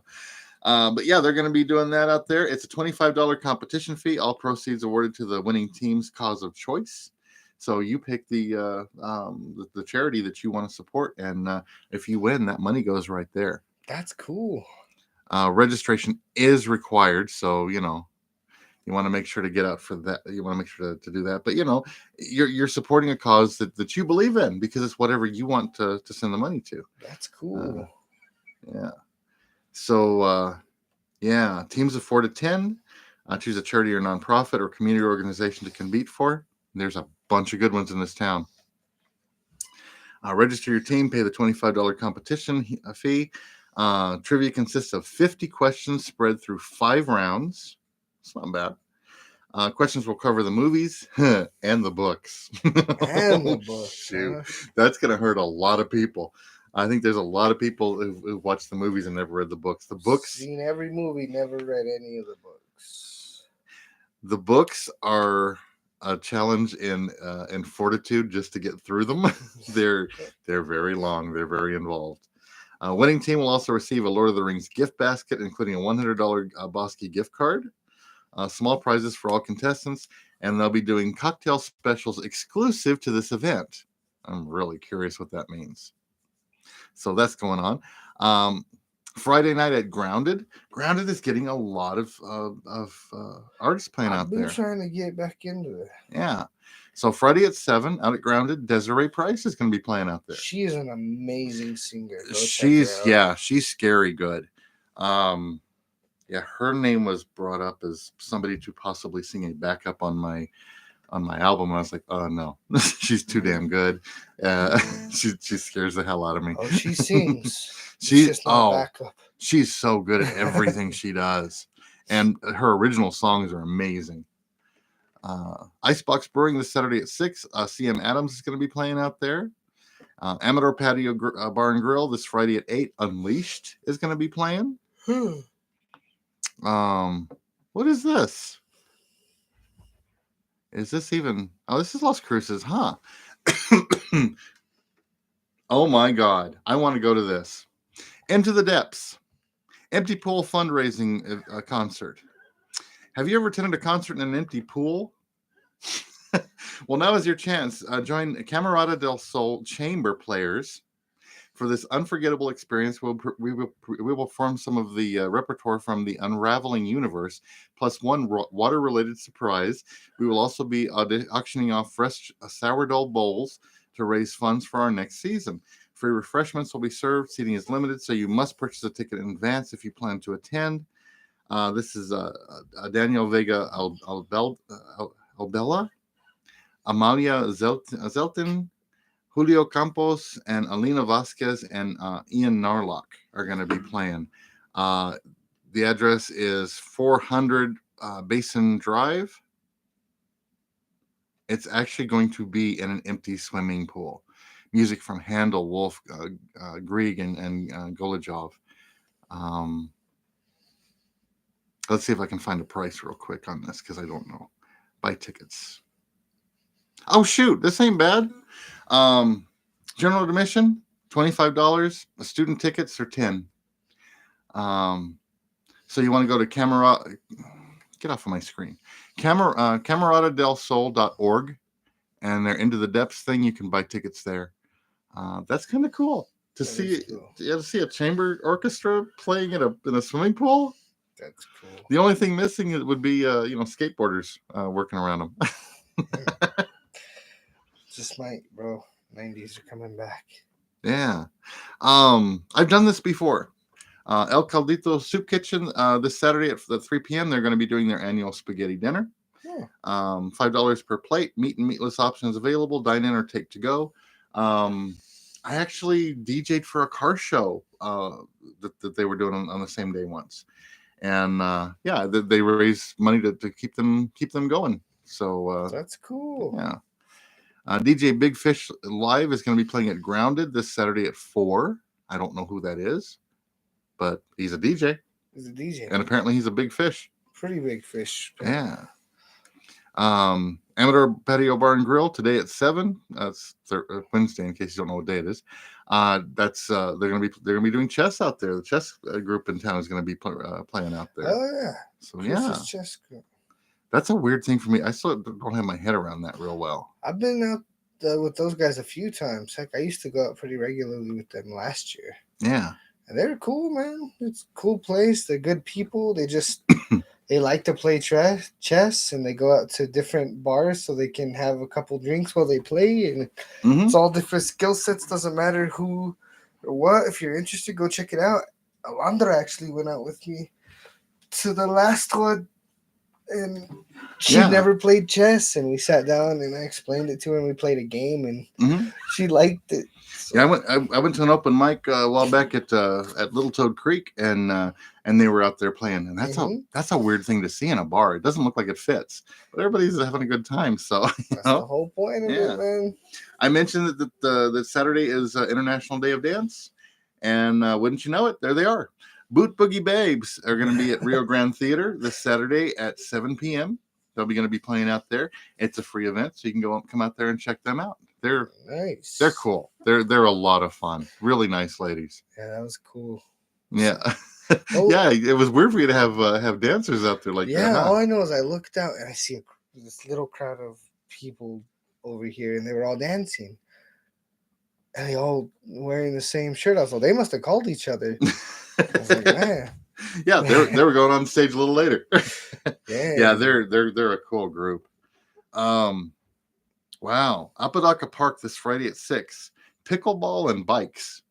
But yeah, they're going to be doing that out there. It's a $25 competition fee. All proceeds awarded to the winning team's cause of choice. So you pick the charity that you want to support, and if you win, that money goes right there. That's cool. Registration is required, so you want to make sure to get out for that. You want to make sure to do that. But you're supporting a cause that you believe in, because it's whatever you want to send the money to. That's cool. Yeah. So teams of 4 to 10. Choose a charity or nonprofit or community organization to compete for. There's a bunch of good ones in this town. Register your team, pay the $25 competition fee. Trivia consists of 50 questions spread through 5 rounds. It's not bad. Questions will cover the movies and the books. And the book. Shoot, Huh? that's going to hurt a lot of people. I think there's a lot of people who've watched the movies and never read the books. The books, Seen every movie, never read any of the books. the books are a challenge in fortitude just to get through them. they're very long. They're very involved. Winning team will also receive a Lord of the Rings gift basket, including a $100 Bosky gift card. Small prizes for all contestants, and they'll be doing cocktail specials exclusive to this event. I'm really curious what that means. So that's going on. Friday night at Grounded. Grounded is getting a lot of artists playing out I've been there. trying to get back into it. Yeah. So Friday at 7 out at Grounded, Desiree Price is going to be playing out there. She is an amazing singer. Go check She's her out. she's scary good. Yeah, her name was brought up as somebody to possibly sing a backup on my album. I was like, oh no, she's too damn good. She scares the hell out of me. Oh, she sings. She's just not backup. She's so good at everything she does, and her original songs are amazing. Icebox Brewing this Saturday at 6. CM Adams is going to be playing out there. Amador Patio Bar and Grill this Friday at 8. Unleashed is going to be playing. What is this? Is this even? Oh, this is Las Cruces, huh? Oh my God. I want to go to this. Into the Depths. Empty Pool fundraising concert. Have you ever attended a concert in an empty pool? Well, now is your chance. Join Camerata del Sol chamber players for this unforgettable experience. We will perform some of the repertoire from the Unraveling Universe, plus one water-related surprise. We will also be auctioning off fresh sourdough bowls to raise funds for our next season. Free refreshments will be served. Seating is limited, so you must purchase a ticket in advance if you plan to attend. This is Daniel Vega Albella, Amalia Zeltin, Julio Campos, and Alina Vasquez and Ian Narlock are going to be playing. The address is 400 Basin Drive. It's actually going to be in an empty swimming pool. Music from Handel, Wolf, Grieg, and Golojov. Let's see if I can find a price real quick on this because I don't know. Buy tickets. Oh, shoot. This ain't bad. General admission, $25. Student tickets are $10. So you want to go to Camerata. Get off of my screen. Cameratadelsol.org, and they're Into the Depths thing. You can buy tickets there. That's kind of cool to see. Cool. To see a chamber orchestra playing in a swimming pool. That's cool. The only thing missing would be skateboarders working around them. Just might, bro. 90s are coming back. Yeah. I've done this before. El Caldito Soup Kitchen this Saturday at 3 p.m. They're going to be doing their annual spaghetti dinner. Yeah. $5 per plate. Meat and meatless options available. Dine in or take to go. I actually DJ'd for a car show that they were doing on the same day once, and they raise money to keep them going. So that's cool. Yeah. DJ Big Fish Live is going to be playing at Grounded this Saturday at 4. I don't know who that is, but he's a DJ. He's a DJ. And apparently he's a big fish. Pretty big fish. Yeah. Amador Patio Bar and Grill today at 7. That's Wednesday, in case you don't know what day it is. They're gonna be doing chess out there. The chess group in town is gonna be playing out there. Oh yeah. So Chris's chess group. That's a weird thing for me. I still don't have my head around that real well. I've been out with those guys a few times. Heck, I used to go out pretty regularly with them last year. Yeah. And they're cool, man. It's a cool place. They're good people. They just they like to play chess, and they go out to different bars so they can have a couple drinks while they play. And it's all different skill sets. Doesn't matter who or what. If you're interested, go check it out. Alondra actually went out with me to the last one. and she Yeah. never played chess, and we sat down and I explained it to her, and we played a game, and Mhm. she liked it. So, Yeah, I went to an open mic a while back at Little Toad Creek, and they were out there playing, and Mhm. that's a weird thing to see in a bar. It doesn't look like it fits, but everybody's having a good time. So that's the whole point of Yeah. it, man. I mentioned that Saturday is International Day of Dance, and wouldn't you know it, there they are. Boot Boogie Babes are going to be at Rio Grande Theater this Saturday at 7 p.m. They'll be going to be playing out there. It's a free event, so you can come out there and check them out. They're Nice. cool. They're a lot of fun. Really nice ladies. Yeah, that was cool. Yeah. Oh. Yeah, it was weird for you to have dancers out there like that. Yeah, Huh? all I know is I looked out and I see this little crowd of people over here, and they were all dancing, and they all wearing the same shirt. I was like, they must have called each other. I was like, man, Yeah, they were going on stage a little later. yeah, Yeah, they're a cool group. Wow, Apodaca Park this Friday at 6. Pickleball and bikes.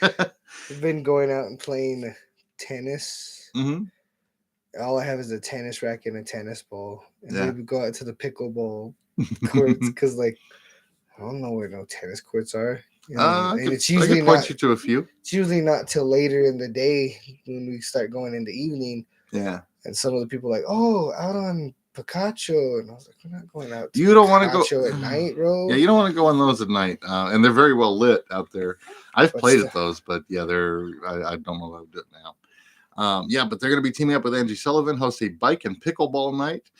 I've been going out and playing tennis. Mm-hmm. All I have is a tennis racket and a tennis ball, and Yeah. we would go out to the pickleball courts because, like, I don't know where no tennis courts are. You know, and it's I usually could point not. you to a few. It's usually not till later in the day when we start going in the evening. Yeah. And some of the people are like, oh, out on Picacho, and I was like, we're not going out to You don't want to go Picacho at night, bro. Yeah, you don't want to go on those at night, and they're very well lit out there. I've But played still- at those, but yeah, I don't know how to do it now. Yeah, but they're going to be teaming up with Angie Sullivan, host a bike and pickleball night.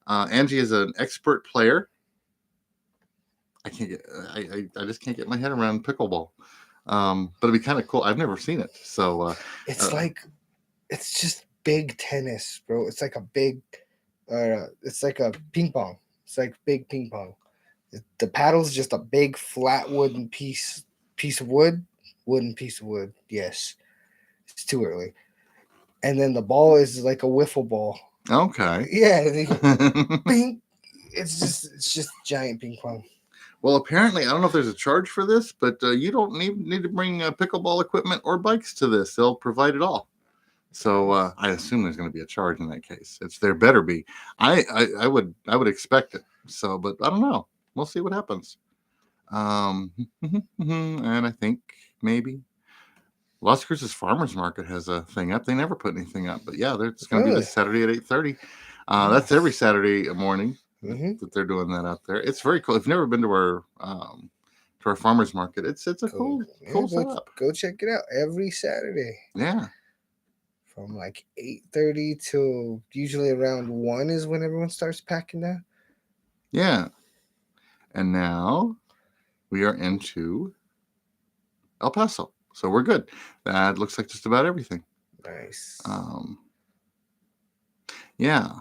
Angie is an expert player. I just can't get my head around pickleball. But it'd be kind of cool. I've never seen it, so It's like, it's just big tennis, bro. It's like a big, it's like a ping pong. It's like big ping pong. The paddle's just a big flat wooden piece of wood, wooden piece of wood. Yes, it's too early. And then the ball is like a wiffle ball. okay. Yeah, ping. It's just giant ping pong. Well, apparently, I don't know if there's a charge for this, but you don't need to bring pickleball equipment or bikes to this. They'll provide it all. So I assume there's going to be a charge in that case. There better be. I would expect it. So, but I don't know. We'll see what happens. And I think maybe Las Cruces Farmers Market has a thing up. They never put anything up, but yeah, it's going to be Really? this Saturday at 8:30. That's every Saturday morning Mhm. that they're doing that out there. It's very cool. If you've never been to our farmers market, it's a cool setup. Go check it out every Saturday Yeah. from like 8:30 till usually around 1 is when everyone starts packing down. Yeah. And now we are into El Paso. So we're good. That looks like just about everything. Nice. Yeah.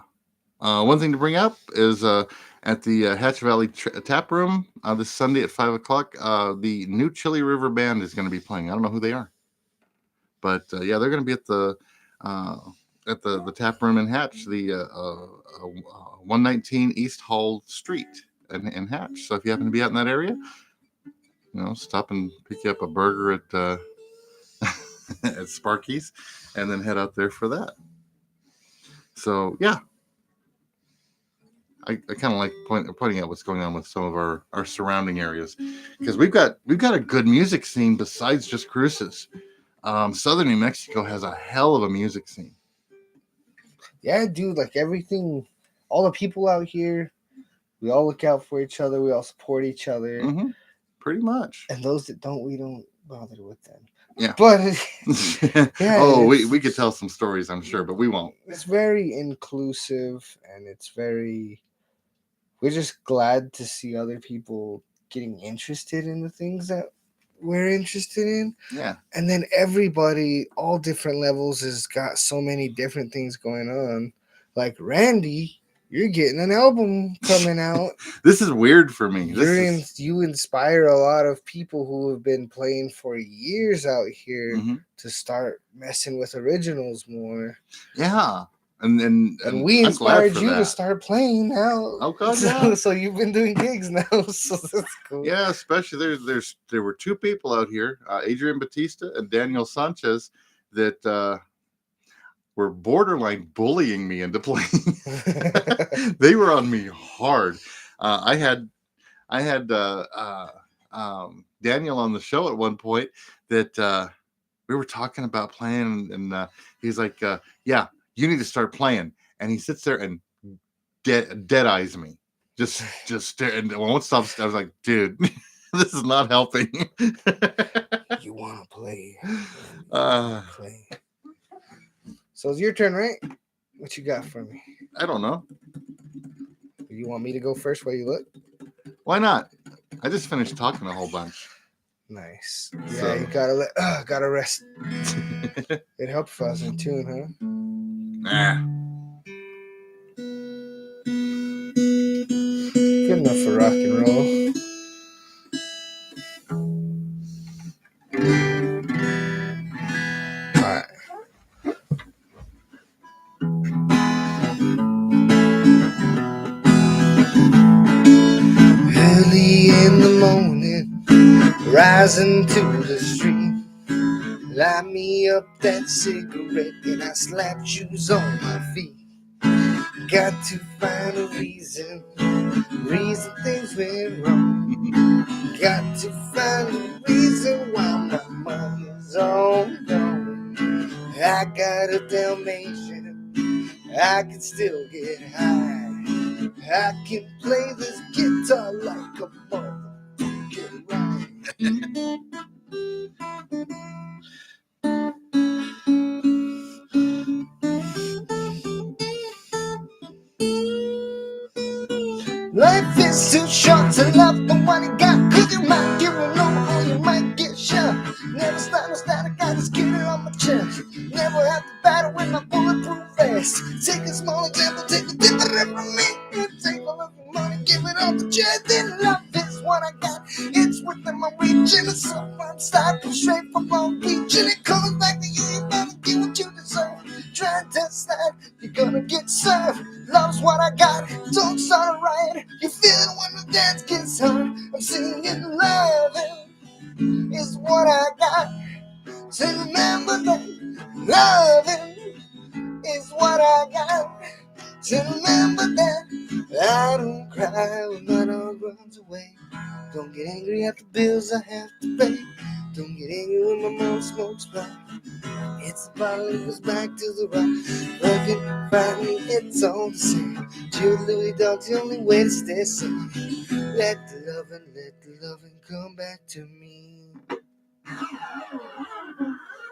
One thing to bring up is at the Hatch Valley Tap Room this Sunday at 5 o'clock, the New Chili River Band is going to be playing. I don't know who they are, but yeah, they're going to be at the Tap Room in Hatch, the 119 East Hall Street in Hatch. So if you happen to be out in that area, stop and pick you up a burger at at Sparky's, and then head out there for that. So yeah. I kind of like pointing out what's going on with some of our surrounding areas, because we've got a good music scene besides just Cruces. Southern New Mexico has a hell of a music scene. Yeah, dude, like everything, all the people out here, we all look out for each other. We all support each other. Mm-hmm. Pretty much. And those that don't, we don't bother with them. Yeah. But yeah, we could tell some stories, I'm sure, but we won't. It's very inclusive, and we're just glad to see other people getting interested in the things that we're interested in. Yeah. And then everybody, all different levels, has got so many different things going on. Like Randy, you're getting an album coming out. This is weird for me. You inspire a lot of people who have been playing for years out here to start messing with originals more. Yeah. And we inspired you to start playing now. Oh God, yeah. So you've been doing gigs now, so that's cool. Yeah, especially there were two people out here, Adrian Batista and Daniel Sanchez, that were borderline bullying me into playing. They were on me hard. I had Daniel on the show at one point that we were talking about playing, and he's like, "Yeah, you need to start playing." And he sits there and dead eyes me, just stare, and I won't stop. I was like, "Dude, this is not helping." You want to play? Play. So it's your turn, right? What you got for me? I don't know. You want me to go first while you look? Why not? I just finished talking a whole bunch. Nice. Yeah, you gotta rest. It helped if I was in tune, huh? Nah. Good enough for rock and roll. Alright. Early in the morning, rising to the street, light me up that cigarette and I slap shoes on my feet. Got to find a reason things went wrong. Got to find a reason why my money's all gone. I got a Dalmatian, I can still get high. I can play this guitar like a motherfucking right. Life is too short to love the one you got. Cause you might get run over or you might get shot. Never start no start, I got a skitter on my chest. Never have to battle with my bulletproof vest. Take a small example, take a different from me. Take a little money, give it all to charity. Then love is what I got. It's within my reach and it's so I'm starting straight from Long Beach. And it comes back to you, you better get what you deserve. Try to decide, you're gonna get served. Love's what I got, don't start a riot. You feel it when the dance gets hard. I'm singing loving is what I got. So remember that loving is what I got. So remember that I don't cry when my dog runs away. Don't get angry at the bills I have to pay. Don't get angry when my mom smokes black. It's the bottle that goes back to the rock. Looking, fighting, it's all the same. Jude Louis Dog's the only way to stay sane. Let the loving come back to me.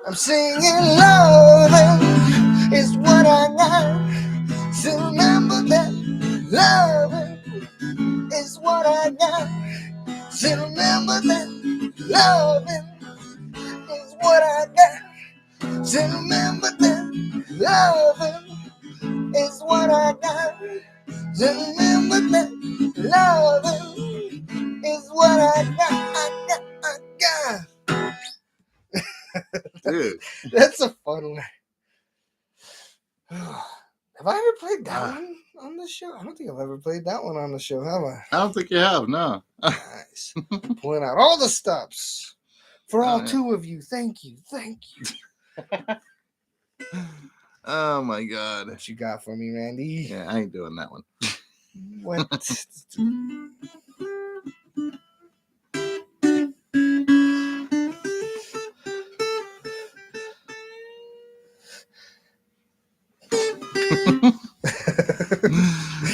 I'm singing loving is what I got. So remember that loving is what I got. So remember that loving is what I got. So remember that loving is what I got. So remember that loving is what I got. I got. Dude. That's a fun one. Have I ever played that one on the show? I don't think I've ever played that one on the show, have I? I don't think you have, no. Nice. Pulling out all the stops. For all two of you, thank you. Oh my God. What you got for me, Randy? Yeah, I ain't doing that one. What?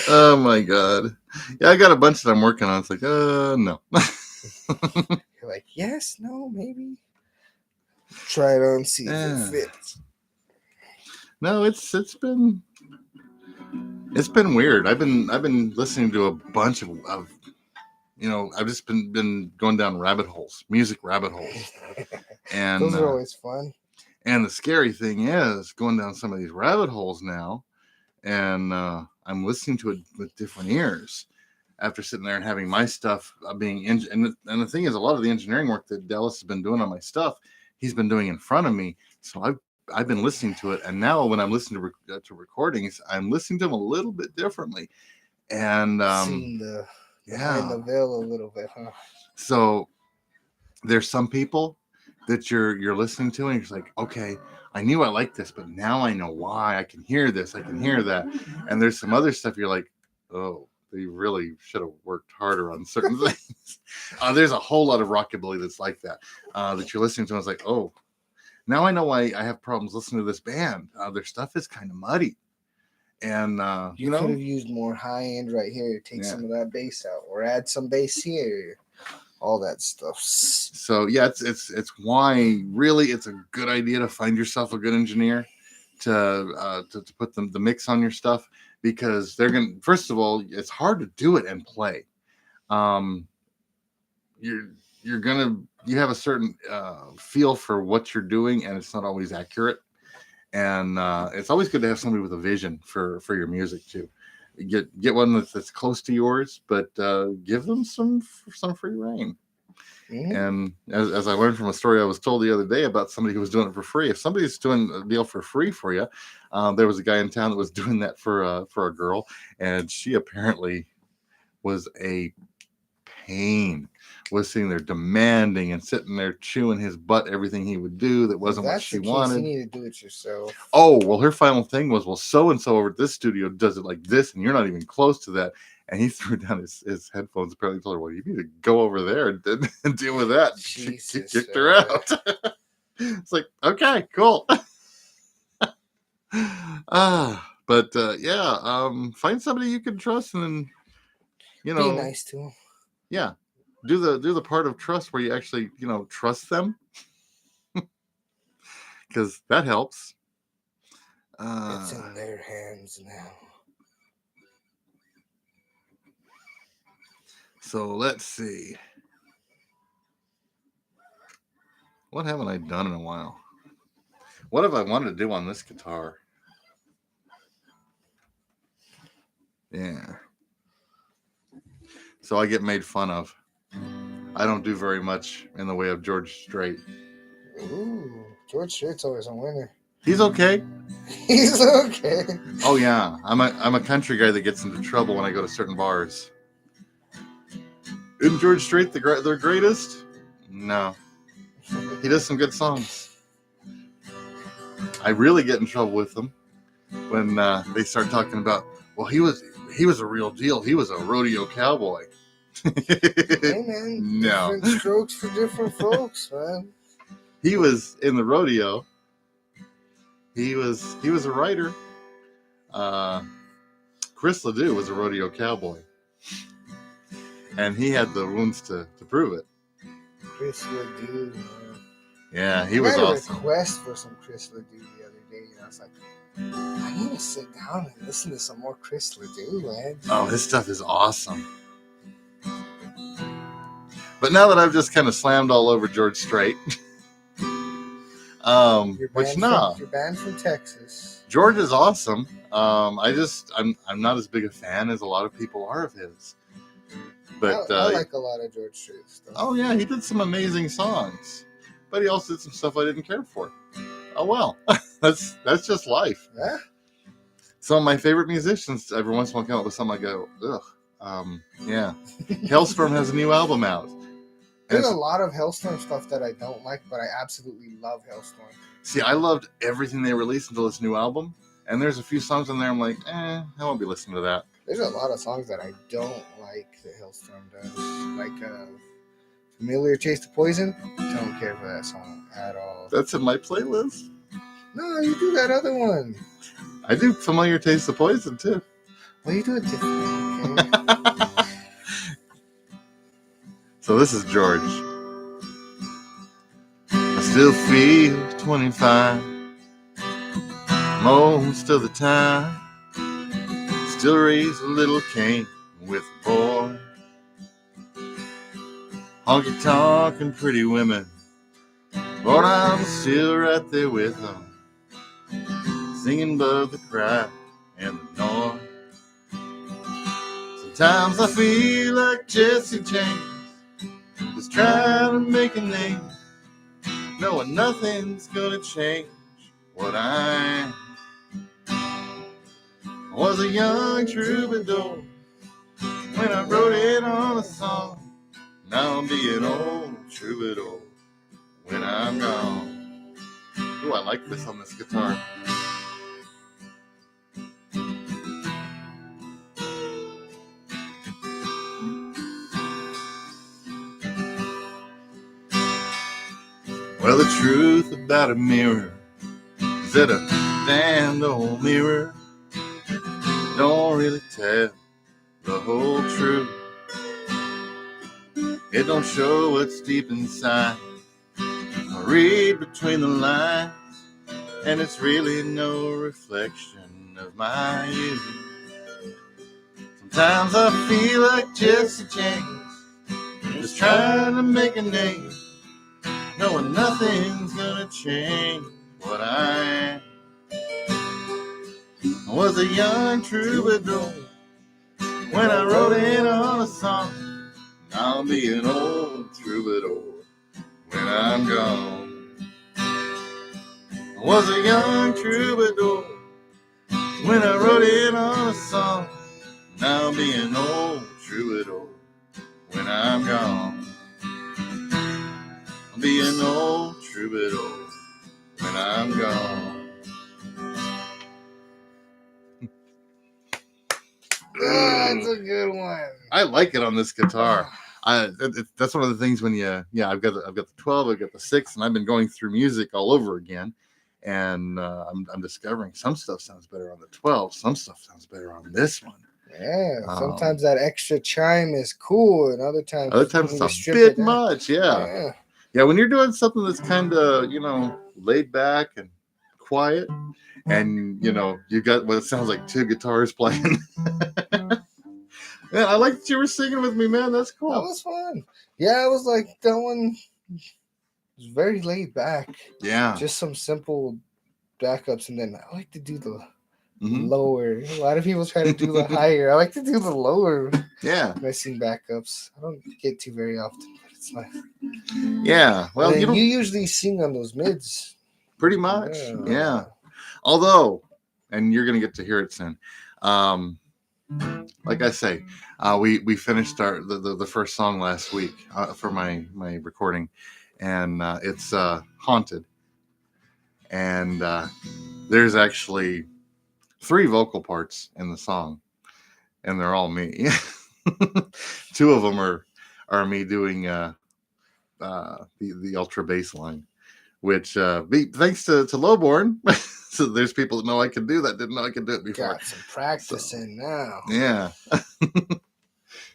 Oh my God. Yeah, I got a bunch that I'm working on. It's like, no. You're like, yes, no, maybe. Try it on, see if it fits. No, it's been weird. I've been listening to a bunch of I've just been going down music rabbit holes. And those are always fun. And the scary thing is going down some of these rabbit holes now, and I'm listening to it with different ears after sitting there and having my stuff being and the thing is, a lot of the engineering work that Dallas has been doing on my stuff, he's been doing in front of me. So I've been listening to it, and now when I'm listening to recordings, I'm listening to them a little bit differently, and seeing behind the veil a little bit, huh? So there's some people that you're listening to, and you're like, okay, I knew I liked this, but now I know why. I can hear this, I can hear that. And there's some other stuff you're like, oh, they really should have worked harder on certain things. There's a whole lot of rockabilly that's like that, that you're listening to. And it's like, oh, now I know why I have problems listening to this band. Their stuff is kind of muddy. And, You could have used more high end right here. Take some of that bass out, or add some bass here. All that stuff. So yeah, it's why really it's a good idea to find yourself a good engineer to put the mix on your stuff, because they're gonna, first of all, it's hard to do it and play. You have a certain feel for what you're doing, and it's not always accurate. And it's always good to have somebody with a vision for your music too. Get one that's close to yours, but give them some free reign. Mm-hmm. And as I learned from a story I was told the other day about somebody who was doing it for free. If somebody's doing a deal for free for you, there was a guy in town that was doing that for a girl, and she apparently was a pain. Was sitting there demanding and sitting there chewing his butt everything he would do that wasn't what she wanted. You need to do it yourself. Oh, well, her final thing was, well, so and so over at this studio does it like this, and you're not even close to that. And he threw down his headphones. Apparently told her, well, you need to go over there and deal with that. She kicked her out. It's like, okay, cool. But find somebody you can trust, and then be nice to them. Yeah. Do the part of trust where you actually, trust them, because that helps. It's in their hands now. So let's see. What haven't I done in a while? What have I wanted to do on this guitar? Yeah. So I get made fun of. I don't do very much in the way of George Strait. Ooh, George Strait's always a winner. He's okay. He's okay. Oh yeah, I'm a country guy that gets into trouble when I go to certain bars. Isn't George Strait their greatest? No. He does some good songs. I really get in trouble with them when they start talking about, well, he was a real deal. He was a rodeo cowboy. Hey man, no. Different strokes for different folks, man. He was in the rodeo. He was a writer. Chris Ledoux was a rodeo cowboy, and he had the wounds to prove it. Chris Ledoux, man. Yeah, he was awesome. I had a request for some Chris Ledoux the other day, and I was like, I need to sit down and listen to some more Chris Ledoux, man. Oh, his stuff is awesome. But now that I've just kind of slammed all over George Strait, you're banned from Texas. George is awesome. I'm not as big a fan as a lot of people are of his. But I like a lot of George Strait stuff. Oh yeah, he did some amazing songs, but he also did some stuff I didn't care for. Oh well, that's just life. Yeah. Some of my favorite musicians every once in a while come up with something I go, ugh. Yeah. Hellstorm has a new album out. There's a lot of Hellstorm stuff that I don't like, but I absolutely love Hellstorm. See, I loved everything they released until this new album, and there's a few songs in there I'm like, I won't be listening to that. There's a lot of songs that I don't like that Hellstorm does. Like Familiar Taste of Poison. Don't care for that song at all. That's in my playlist? No, you do that other one. I do Familiar Taste of Poison too. Well, you do it differently, okay? So this is George. I still feel 25 most of the time. Still raise a little Cain with a boy. Honky tonk and pretty women, but I'm still right there with them, singing above the cry and the noise. Sometimes I feel like Jesse James, just trying to make a name, knowing nothing's gonna change what I am. I was a young troubadour when I wrote it on a song. Now I'll be an old troubadour when I'm gone. Ooh, I like this on this guitar. Well, the truth about a mirror is that a damned old mirror don't really tell the whole truth. It don't show what's deep inside. I read between the lines, and it's really no reflection of my youth. Sometimes I feel like Jesse James, just trying to make a name, knowing nothing's gonna change what I am. I was a young troubadour when I wrote in on a song. I'll be an old troubadour when I'm gone. I was a young troubadour when I wrote in on a song. I'll be an old troubadour when I'm gone. I'll be an old troubadour when I'm gone. That's a good one. I like it on this guitar. That's one of the things when I've got the 12, I've got the 6, and I've been going through music all over again, and I'm discovering some stuff sounds better on the 12, some stuff sounds better on this one. Yeah, sometimes that extra chime is cool, and other times it's a bit much. Yeah. When you're doing something that's kind of laid back and quiet, and you got what it sounds like 2 guitars playing. Yeah, I like that you were singing with me, man. That's cool. That was fun. Yeah, I was like, that one was very laid back. Yeah. Just some simple backups, and then I like to do the lower. A lot of people try to do the higher. I like to do the lower. Yeah. When I sing backups. I don't get to very often, but it's nice. Yeah. Well, you usually sing on those mids. Pretty much. Yeah. Although, and you're going to get to hear it soon. Like I say, we finished the first song last week for my recording, and it's Haunted. And there's actually 3 vocal parts in the song, and they're all me. 2 of them are me doing the ultra bass line, which thanks to Lowborn. So there's people that know I can do that, didn't know I could do it before. Got some practicing now. Yeah.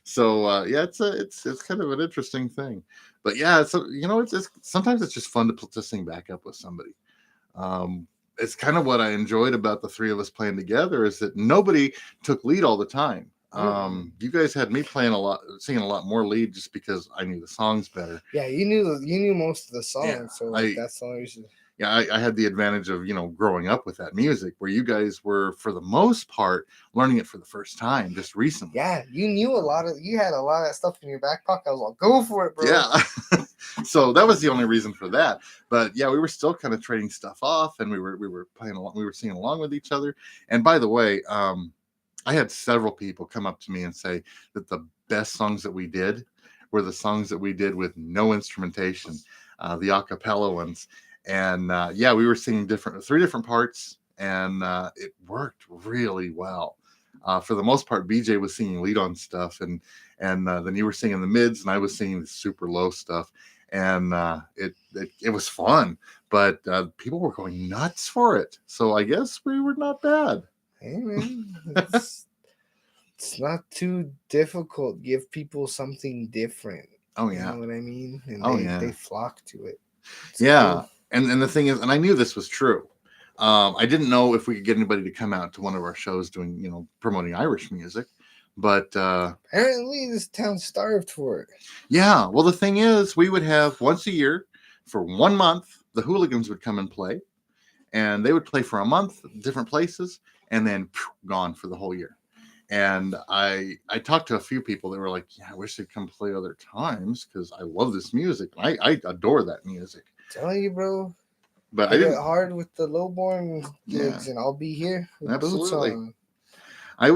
So it's kind of an interesting thing, but yeah, so it's sometimes it's just fun to sing back up with somebody. It's kind of what I enjoyed about the 3 of us playing together is that nobody took lead all the time. You guys had me singing a lot more lead just because I knew the songs better. Yeah, you knew most of the songs, yeah, so that's the only reason. Yeah, I had the advantage of growing up with that music, where you guys were for the most part learning it for the first time just recently. Yeah, you had a lot of that stuff in your back pocket. I was like, go for it, bro. Yeah. So that was the only reason for that. But yeah, we were still kind of trading stuff off, and we were playing along, we were singing along with each other. And by the way, I had several people come up to me and say that the best songs that we did were the songs that we did with no instrumentation, the a cappella ones. And we were singing 3 different parts, and it worked really well. For the most part, BJ was singing lead on stuff, and then you were singing the mids, and I was singing the super low stuff, and it was fun. But people were going nuts for it, so I guess we were not bad. Hey man, it's not too difficult. Give people something different. Oh yeah, you know what I mean? And they flock to it. It's cool. And the thing is, and I knew this was true. I didn't know if we could get anybody to come out to one of our shows doing, promoting Irish music, but apparently this town starved for it. Yeah. Well, the thing is, we would have once a year for 1 month, the Hooligans would come and play, and they would play for a month, different places, and then gone for the whole year. And I talked to a few people that were like, yeah, I wish they'd come play other times because I love this music. I adore that music. Telling you, bro. But I didn't hard with the Lowborn gigs, and I'll be here with absolutely. boots on. I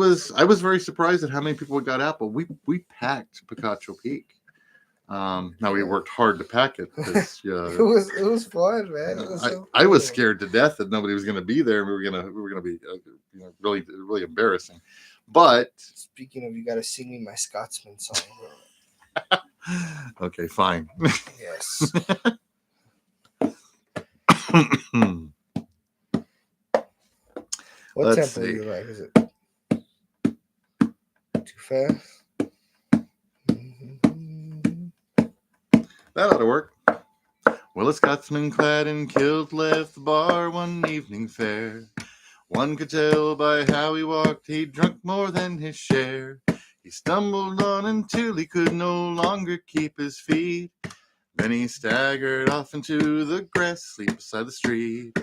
was very surprised at how many people got out, but we packed Picacho Peak. Now we worked hard to pack it because It was fun, man. It was so I was cool. scared to death that nobody was going to be there. And we were gonna be really really embarrassing. But Speaking of, you gotta sing me my Scotsman song, bro. okay, fine. Yes. What Let's tempo do see. you like? Is it too fast? That ought to work. Well, a Scotsman clad in kilt left the bar one evening fair. One could tell by how he walked he'd drunk more than his share. He stumbled on until he could no longer keep his feet. Then he staggered off into the grass, asleep beside the street.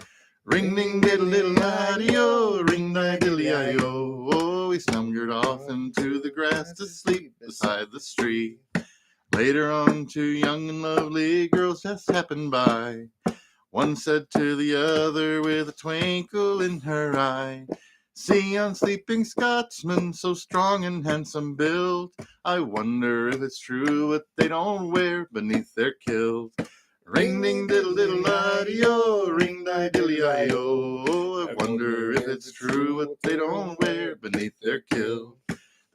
Ring ding diddle diddle iddy-o, ring di diddly iddy-o. Oh, he slumbered off into the grass to sleep beside the street. Later on, two young and lovely girls just happened by. One said to the other with a twinkle in her eye, "See yon sleeping Scotsman, so strong and handsome built. I wonder if it's true what they don't wear beneath their kilt. Ring ding diddle diddle iddy-o, ring di diddly iddy-o. I wonder if it's true what they don't wear beneath their kilt."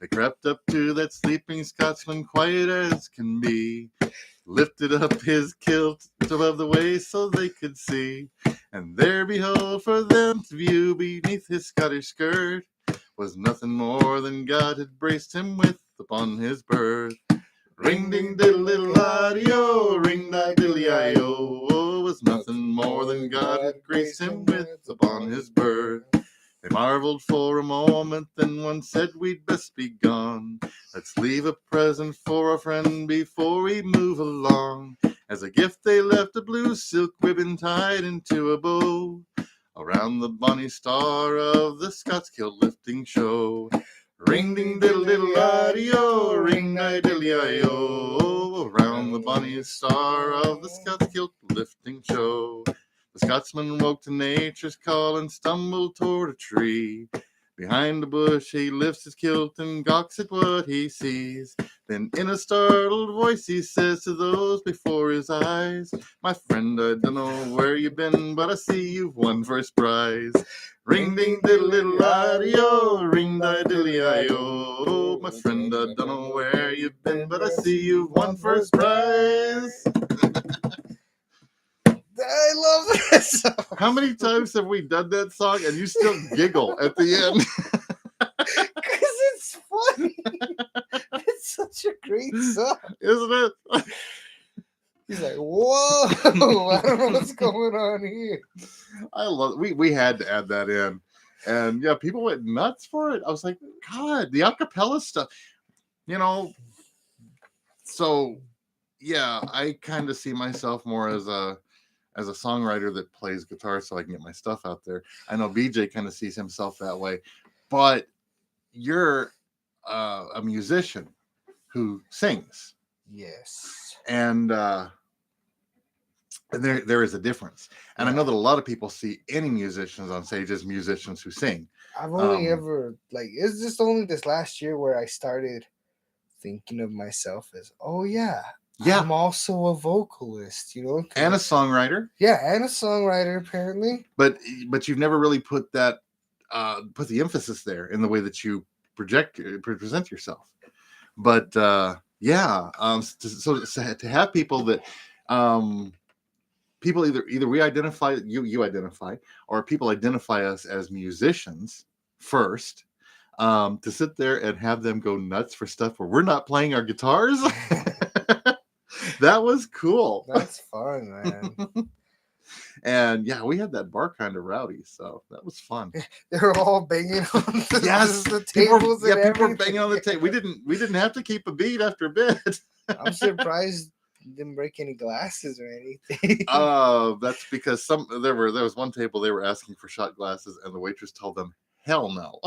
They crept up to that sleeping Scotsman, quiet as can be, lifted up his kilt above the waist so they could see. And there, behold, for them to view beneath his Scottish skirt was nothing more than God had braced him with upon his birth. Ring ding diddle diddle iddy-o, ring di diddly iddy-o. Was nothing more than God had graced him with upon his birth. They marveled for a moment, then one said, "We'd best be gone. Let's leave a present for our friend before we move along." As a gift they left a blue silk ribbon tied into a bow around the bonny star of the Scots Kilt lifting show. Ring ding diddle diddle iddy-o, ring di diddly iddy-o. Around the bonny star of the Scots Kilt lifting show. The Scotsman woke to nature's call and stumbled toward a tree. Behind a bush he lifts his kilt and gawks at what he sees. Then in a startled voice he says to those before his eyes, "My friend, I don't know where you've been, but I see you've won first prize. Ring ding diddle diddle iddy-o, ring di diddly iddy-o. My friend, I don't know where you've been, but I see you've won first prize." I love that song. How many times have we done that song and you still giggle at the end? Because it's funny. It's such a great song. Isn't it? He's like, whoa, I don't know what's going on here. I love it. We had to add that in. And yeah, people went nuts for it. I was like, God, the acapella stuff, you know. So yeah, I kind of see myself more as a songwriter that plays guitar so I can get my stuff out there. I know BJ kind of sees himself that way, but you're a musician who sings. Yes. And there is a difference. And I know that a lot of people see any musicians on stage as musicians who sing. I've only ever, it's just only this last year where I started thinking of myself as, oh yeah, I'm also a vocalist, you know, and a songwriter. Yeah, and a songwriter apparently. But you've never really put that put the emphasis there in the way that you present yourself. But so to have people that people either we identify you identify, or people identify us as musicians first. To sit there and have them go nuts for stuff where we're not playing our guitars. That was cool. That's fun, man. And yeah, we had that bar kind of rowdy, so that was fun. They were all banging on the tables. People were banging on the table. We didn't have to keep a beat after a bit. I'm surprised you didn't break any glasses or anything. That's because there was one table they were asking for shot glasses, and the waitress told them, "Hell no,"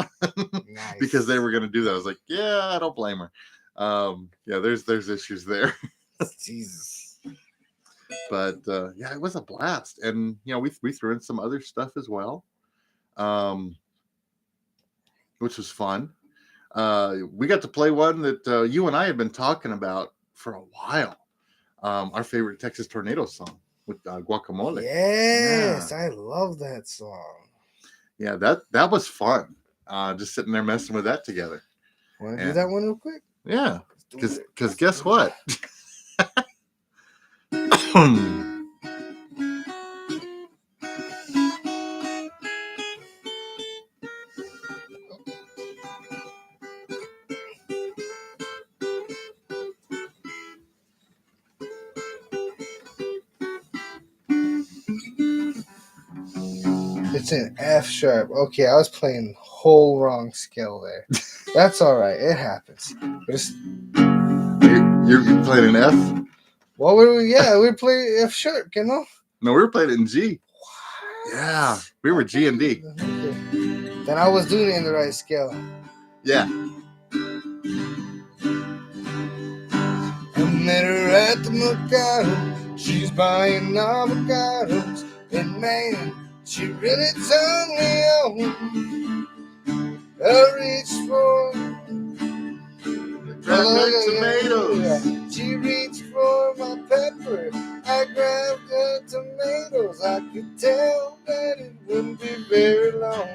Nice. Because they were going to do that. I was like, yeah, I don't blame her. Yeah, there's issues there. Jesus. But yeah, it was a blast, and you know, we threw in some other stuff as well, which was fun. We got to play one that you and I had been talking about for a while. our favorite Texas Tornado song with Guacamole. Yes, I love that song. Yeah, that was fun. Just sitting there messing with that together. Want to do that one real quick? Yeah, Let's do it. because guess what? It's an F sharp. Okay, I was playing whole wrong scale there. That's all right. It happens. You're playing an F? What were we? Yeah, we played F sharp. You know. No, we were playing it in G. What? Yeah, we were G and D. Okay. Then I was doing it in the right scale. Yeah. I met her at the Mercado. She's buying avocados, and man, she really turned me on. I reached for tomatoes. She reached for my pepper. I grabbed her tomatoes. I could tell that it wouldn't be very long.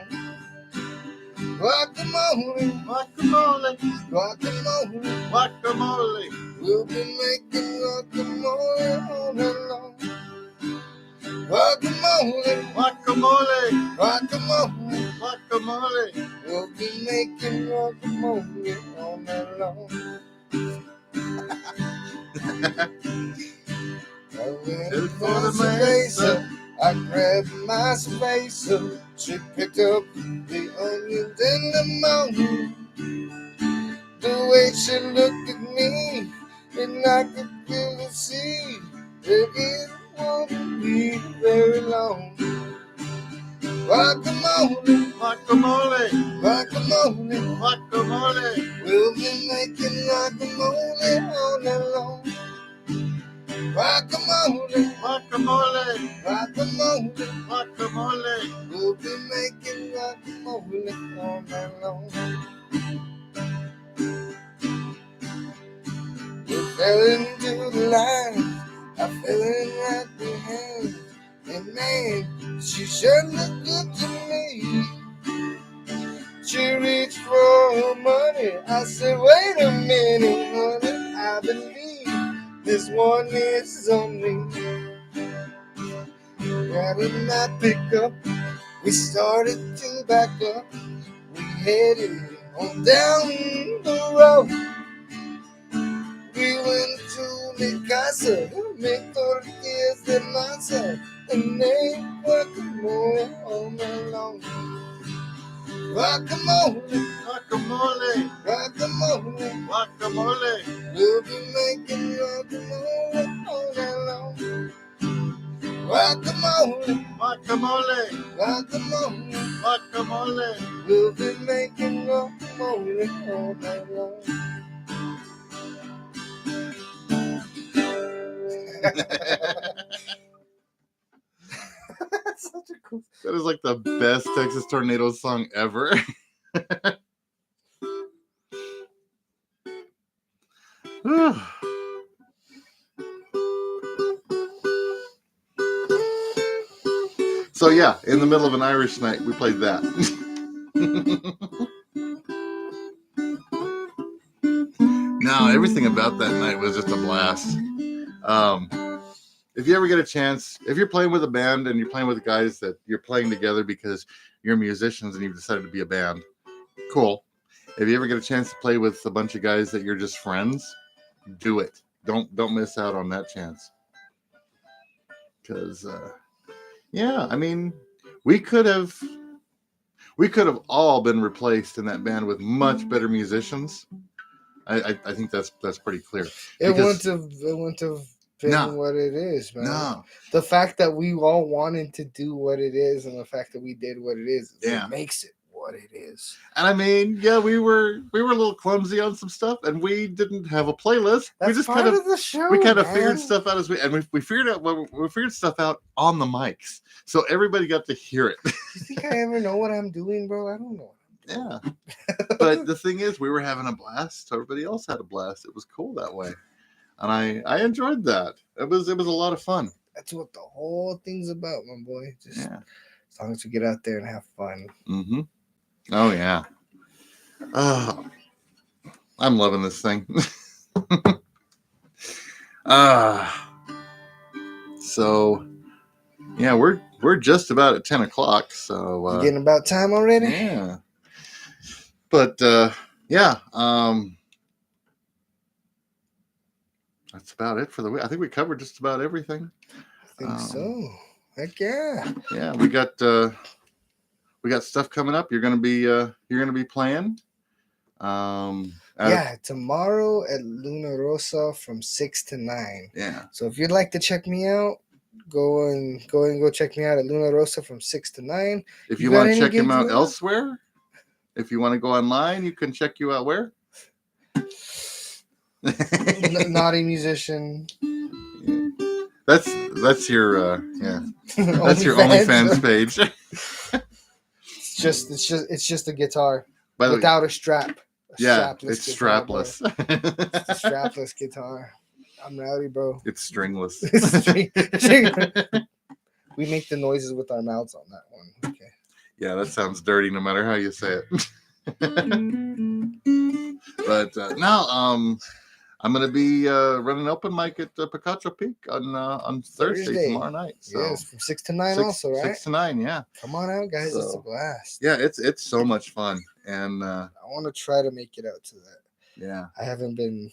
Guacamole, Guacamole, guacamole, guacamole. we'll be making guacamole all night long. Guacamole, Guacamole, guacamole, guacamole. we'll be making guacamole all night long. I went for the mesa. I grabbed my cerveza. She picked up the onions and the mountain. The way she looked at me, and I could clearly see that it won't be very long. Guacamole, Guacamole, guacamole, guacamole. we'll be making guacamole all night long. Guacamole, Guacamole, guacamole, guacamole. we'll be making guacamole all night long. We fell into the line, I fell in right behind, and man, she sure looked good to me. She reached for her money, I said, wait a minute, honey, I believe this one is on me. Grabbing my pickup, we started to back up. We headed on down the road. We went to mi casa, me tortillas de masa, and ate guacamole all night long. Guacamole, Guacamole, guacamole, guacamole. we'll be making guacamole all night long. Guacamole, Guacamole, guacamole, guacamole. we'll be making guacamole all night long. That's such a cool. That is like the best Texas Tornado song ever. So yeah, in the middle of an Irish night, we played that. No, everything about that night was just a blast. If you ever get a chance, if you're playing with a band and you're playing with guys that you're playing together because you're musicians and you've decided to be a band, cool. If you ever get a chance to play with a bunch of guys that you're just friends, do it. Don't miss out on that chance. Because yeah, I mean, we could have all been replaced in that band with much better musicians. I think that's pretty clear. It wouldn't have been what it is, man. No. The fact that we all wanted to do what it is, and the fact that we did what it is, it makes it what it is. And I mean, yeah, we were a little clumsy on some stuff, and we didn't have a playlist. That's we just part of the show. We kind of figured stuff out we figured stuff out on the mics, so everybody got to hear it. You think I ever know what I'm doing, bro? I don't know. Yeah, but the thing is, we were having a blast. Everybody else had a blast. It was cool that way. and I enjoyed that. It was a lot of fun. That's what the whole thing's about, my boy. Just Yeah. as long as we get out there and have fun. Mm-hmm. Oh yeah. Oh, I'm loving this thing. So yeah, we're just about at 10 o'clock. So You getting about time already? yeah. But yeah, that's about it for the week. I think we covered just about everything. I think so. Heck yeah. Yeah, we got stuff coming up. You're gonna be playing. Yeah, tomorrow at Luna Rosa from 6 to 9. Yeah. So if you'd like to check me out, go check me out at Luna Rosa from 6 to 9. If You you got want to any check him gigs, out Luna? elsewhere, if you want to go online, you can check you out where? Naughty musician. That's your that's your OnlyFans page. It's just a guitar By the way, without a strap. yeah, strapless it's guitar, bro. strapless. It's a strapless guitar. I'm rowdy, bro. It's stringless. We make the noises with our mouths on that one. Okay. Yeah, that sounds dirty no matter how you say it. But now I'm gonna be running open mic at Picacho Peak on Thursday tomorrow night. So yes, from 6 to 9 also, right? 6 to 9, yeah. Come on out, guys. It's a So, blast. Yeah, it's so much fun. And I want to try to make it out to that. yeah. I haven't been.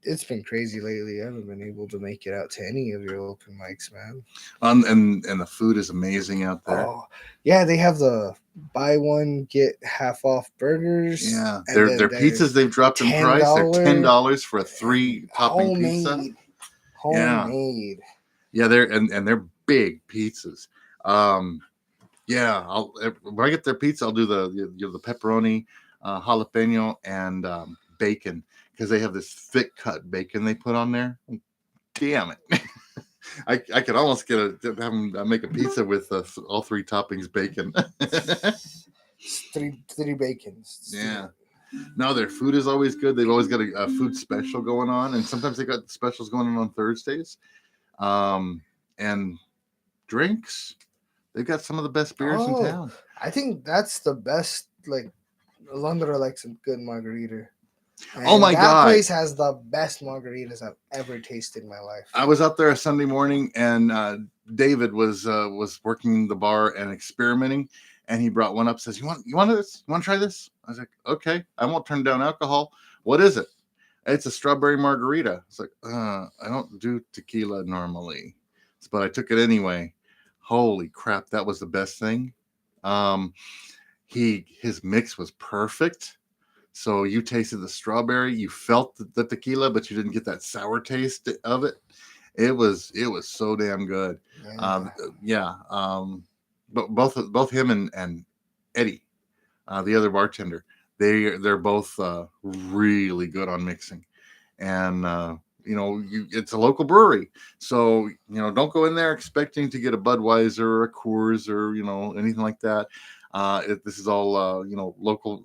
It's been crazy lately. I haven't been able to make it out to any of your open mics, man. And the food is amazing out there. Oh, yeah, they have the buy one get half off burgers. Yeah, and their then pizzas they've dropped in price. They're $10 for a 3-topping pizza. Homemade. Yeah, they're big pizzas. Yeah, when I get their pizza, I'll do the pepperoni, jalapeno, and bacon, because they have this thick cut bacon they put on there. Damn it. I could almost have them make a pizza with all 3 toppings bacon. three bacons. Yeah. No, their food is always good. They've always got a food special going on, and sometimes they got specials going on Thursdays. And drinks. They've got some of the best beers in town. I think that's the best. Like, Londra likes a good margarita. And oh my God! That place has the best margaritas I've ever tasted in my life. I was out there a Sunday morning, and David was working the bar and experimenting, and he brought one up. Says, "You want this? You want to try this?" I was like, "Okay, I won't turn down alcohol. What is it?" It's a strawberry margarita. It's like, I don't do tequila normally, but I took it anyway. Holy crap, that was the best thing. His mix was perfect. So you tasted the strawberry, you felt the tequila, but you didn't get that sour taste of it. It was so damn good. Yeah. But both him and Eddie, the other bartender, they're both really good on mixing. And it's a local brewery, so don't go in there expecting to get a Budweiser or a Coors or anything like that. This is all local.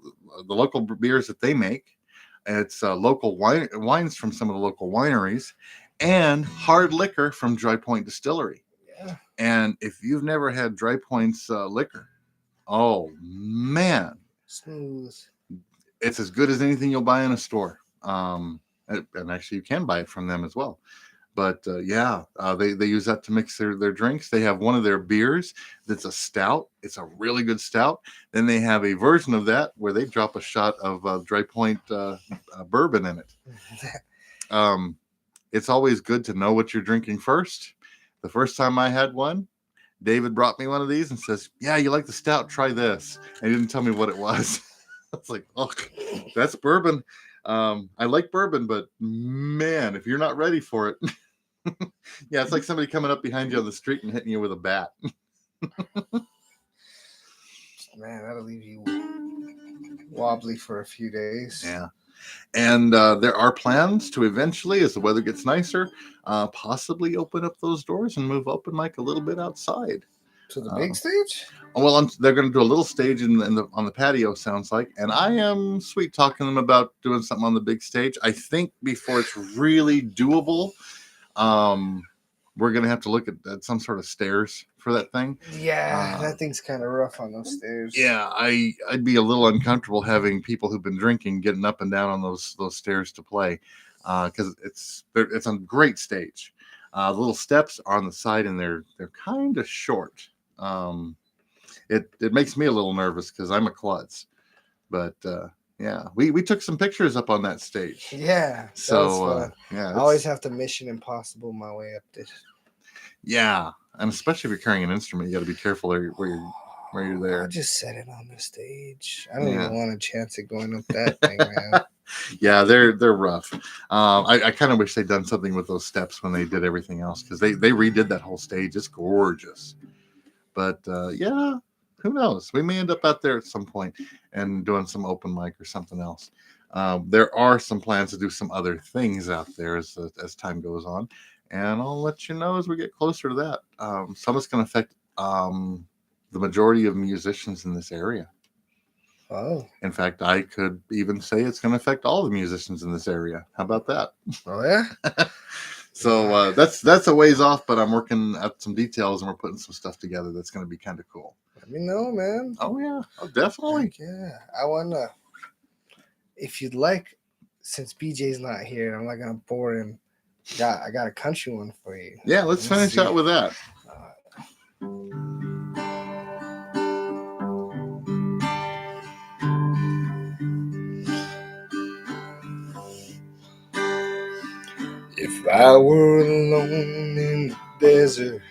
The local beers that they make. It's local wines from some of the local wineries, and hard liquor from Dry Point Distillery. Yeah. And if you've never had Dry Point's liquor, oh man, smooth. It's as good as anything you'll buy in a store. And actually, you can buy it from them as well. But they use that to mix their drinks. They have one of their beers that's a stout. It's a really good stout. Then they have a version of that where they drop a shot of Dry Point bourbon in it. It's always good to know what you're drinking first. The first time I had one, David brought me one of these and says, "Yeah, you like the stout? Try this." And he didn't tell me what it was. I was like, "Oh, that's bourbon." I like bourbon, but man, if you're not ready for it, yeah, it's like somebody coming up behind you on the street and hitting you with a bat. Man, that'll leave you wobbly for a few days. Yeah. And there are plans to eventually, as the weather gets nicer, possibly open up those doors and move open mic a little bit outside. To the big stage? Well, they're going to do a little stage on the patio, sounds like, and I am sweet talking them about doing something on the big stage. I think before it's really doable, we're going to have to look at some sort of stairs for that thing. Yeah, that thing's kind of rough on those stairs. Yeah, I'd be a little uncomfortable having people who've been drinking getting up and down on those stairs to play, because it's a great stage. The little steps are on the side, and they're kind of short. It makes me a little nervous because I'm a klutz, but yeah, we took some pictures up on that stage. Yeah, so yeah, I always have to Mission Impossible my way up this. Yeah, and especially if you're carrying an instrument, you got to be careful where you're there. I just set it on the stage. I don't even want a chance at going up that thing, man. Yeah, they're rough. I kind of wish they'd done something with those steps when they did everything else, because they redid that whole stage. It's gorgeous. But yeah, who knows? We may end up out there at some point and doing some open mic or something else. There are some plans to do some other things out there as time goes on, and I'll let you know as we get closer to that. Some it's going to affect the majority of musicians in this area. Oh. In fact, I could even say it's going to affect all the musicians in this area. How about that? Oh, yeah? So that's a ways off, but I'm working at some details, and we're putting some stuff together that's going to be kind of cool. Let me know, man. Oh, yeah. Oh, definitely. Heck yeah. I want to, if you'd like, since BJ's not here, I'm not going to bore him. I got a country one for you. Yeah, let's finish out with that. If I were alone in the desert,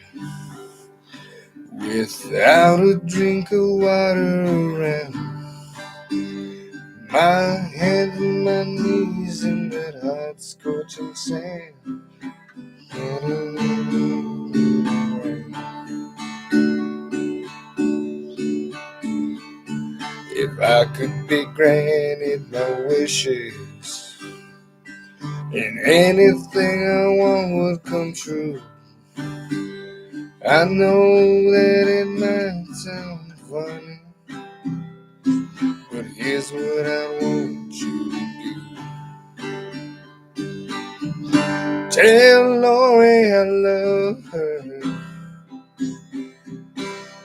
without a drink of water around, my hands and my knees in that hot scorching sand, if I could be granted my wishes and anything I want would come true, I know that it might sound funny, but here's what I want you to do. Tell Lori I love her.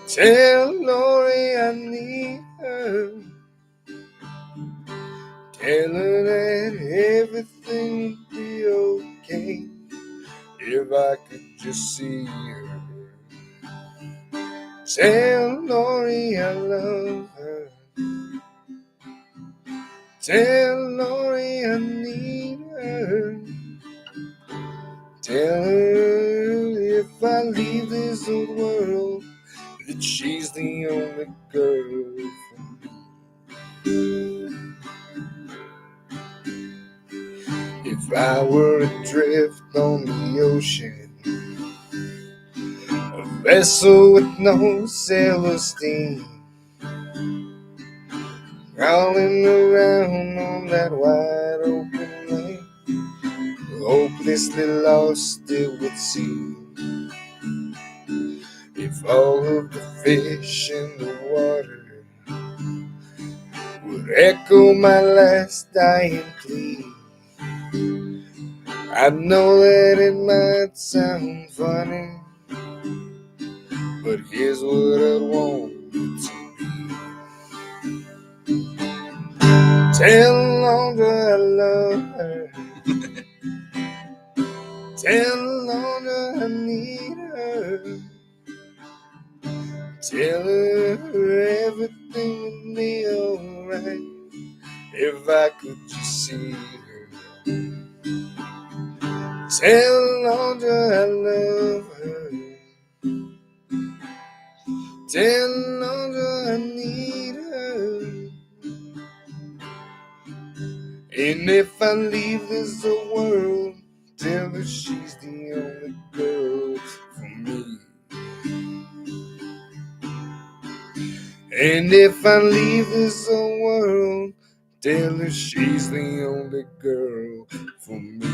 Tell Lori I need her. Tell her that everything would be okay if I could just see her. Tell Lori I love her. Tell Lori I need her. Tell her if I leave this old world that she's the only girl for me. If I were adrift on the ocean, a vessel with no sailor steam, crawling around on that wide open lake, hopelessly lost it would seem. If all of the fish in the water would echo my last dying plea, I know that it might sound funny, but here's what I want it to be. Tell Londra I love her. Tell Londra I need her. Tell her everything would be alright if I could just see her. Tell Londra I love her. Tell Londra I need her. And if I leave this world, tell her she's the only girl for me. And if I leave this world, tell her she's the only girl for me.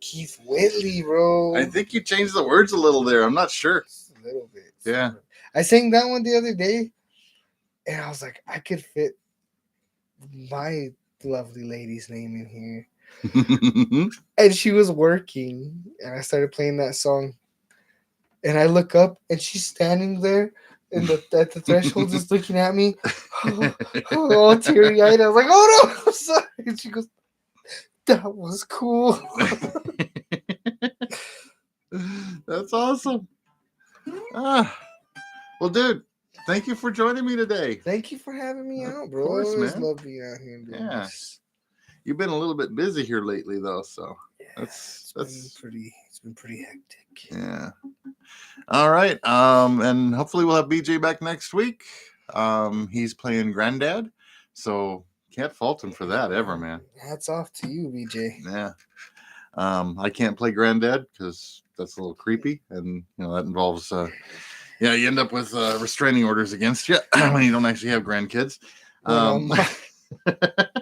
Keith Whitley, bro. I think you changed the words a little there. I'm not sure. Just a little bit. Yeah. I sang that one the other day, and I was like, I could fit my lovely lady's name in here. And she was working, and I started playing that song. And I look up, and she's standing there at the threshold, just looking at me, all teary eyed. I was like, "Oh no, I'm sorry." And she goes, "That was cool." That's awesome. Well, dude, thank you for joining me today. Thank you for having me out, bro. course, I always man. love being out here and doing Yeah. this. You've been a little bit busy here lately, though, so Yeah, that's it's been pretty hectic. yeah. All right. And hopefully we'll have BJ back next week. He's playing Granddad, so can't fault him for that ever, man. Hats off to you, BJ. Yeah. I can't play Granddad because that's a little creepy, and that involves you end up with restraining orders against you when you don't actually have grandkids.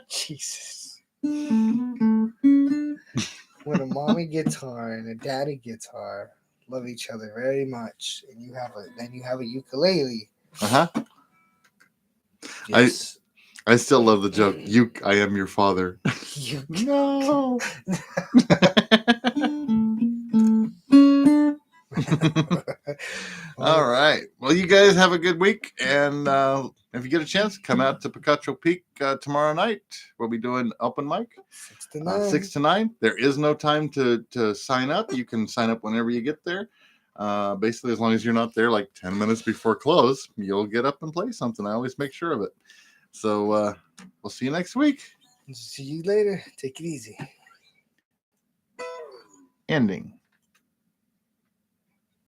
Jesus. When a mommy guitar and a daddy guitar love each other very much, and you have a ukulele. Uh-huh. Yes. I still love the joke. I am your father. No. All right. Well, you guys have a good week, and if you get a chance, come out to Picacho Peak tomorrow night. We'll be doing open mic 6 to 9. 6 to 9. There is no time to sign up. You can sign up whenever you get there. Basically, as long as you're not there like 10 minutes before close, you'll get up and play something. I always make sure of it. So we'll see you next week. See you later. Take it easy. Ending.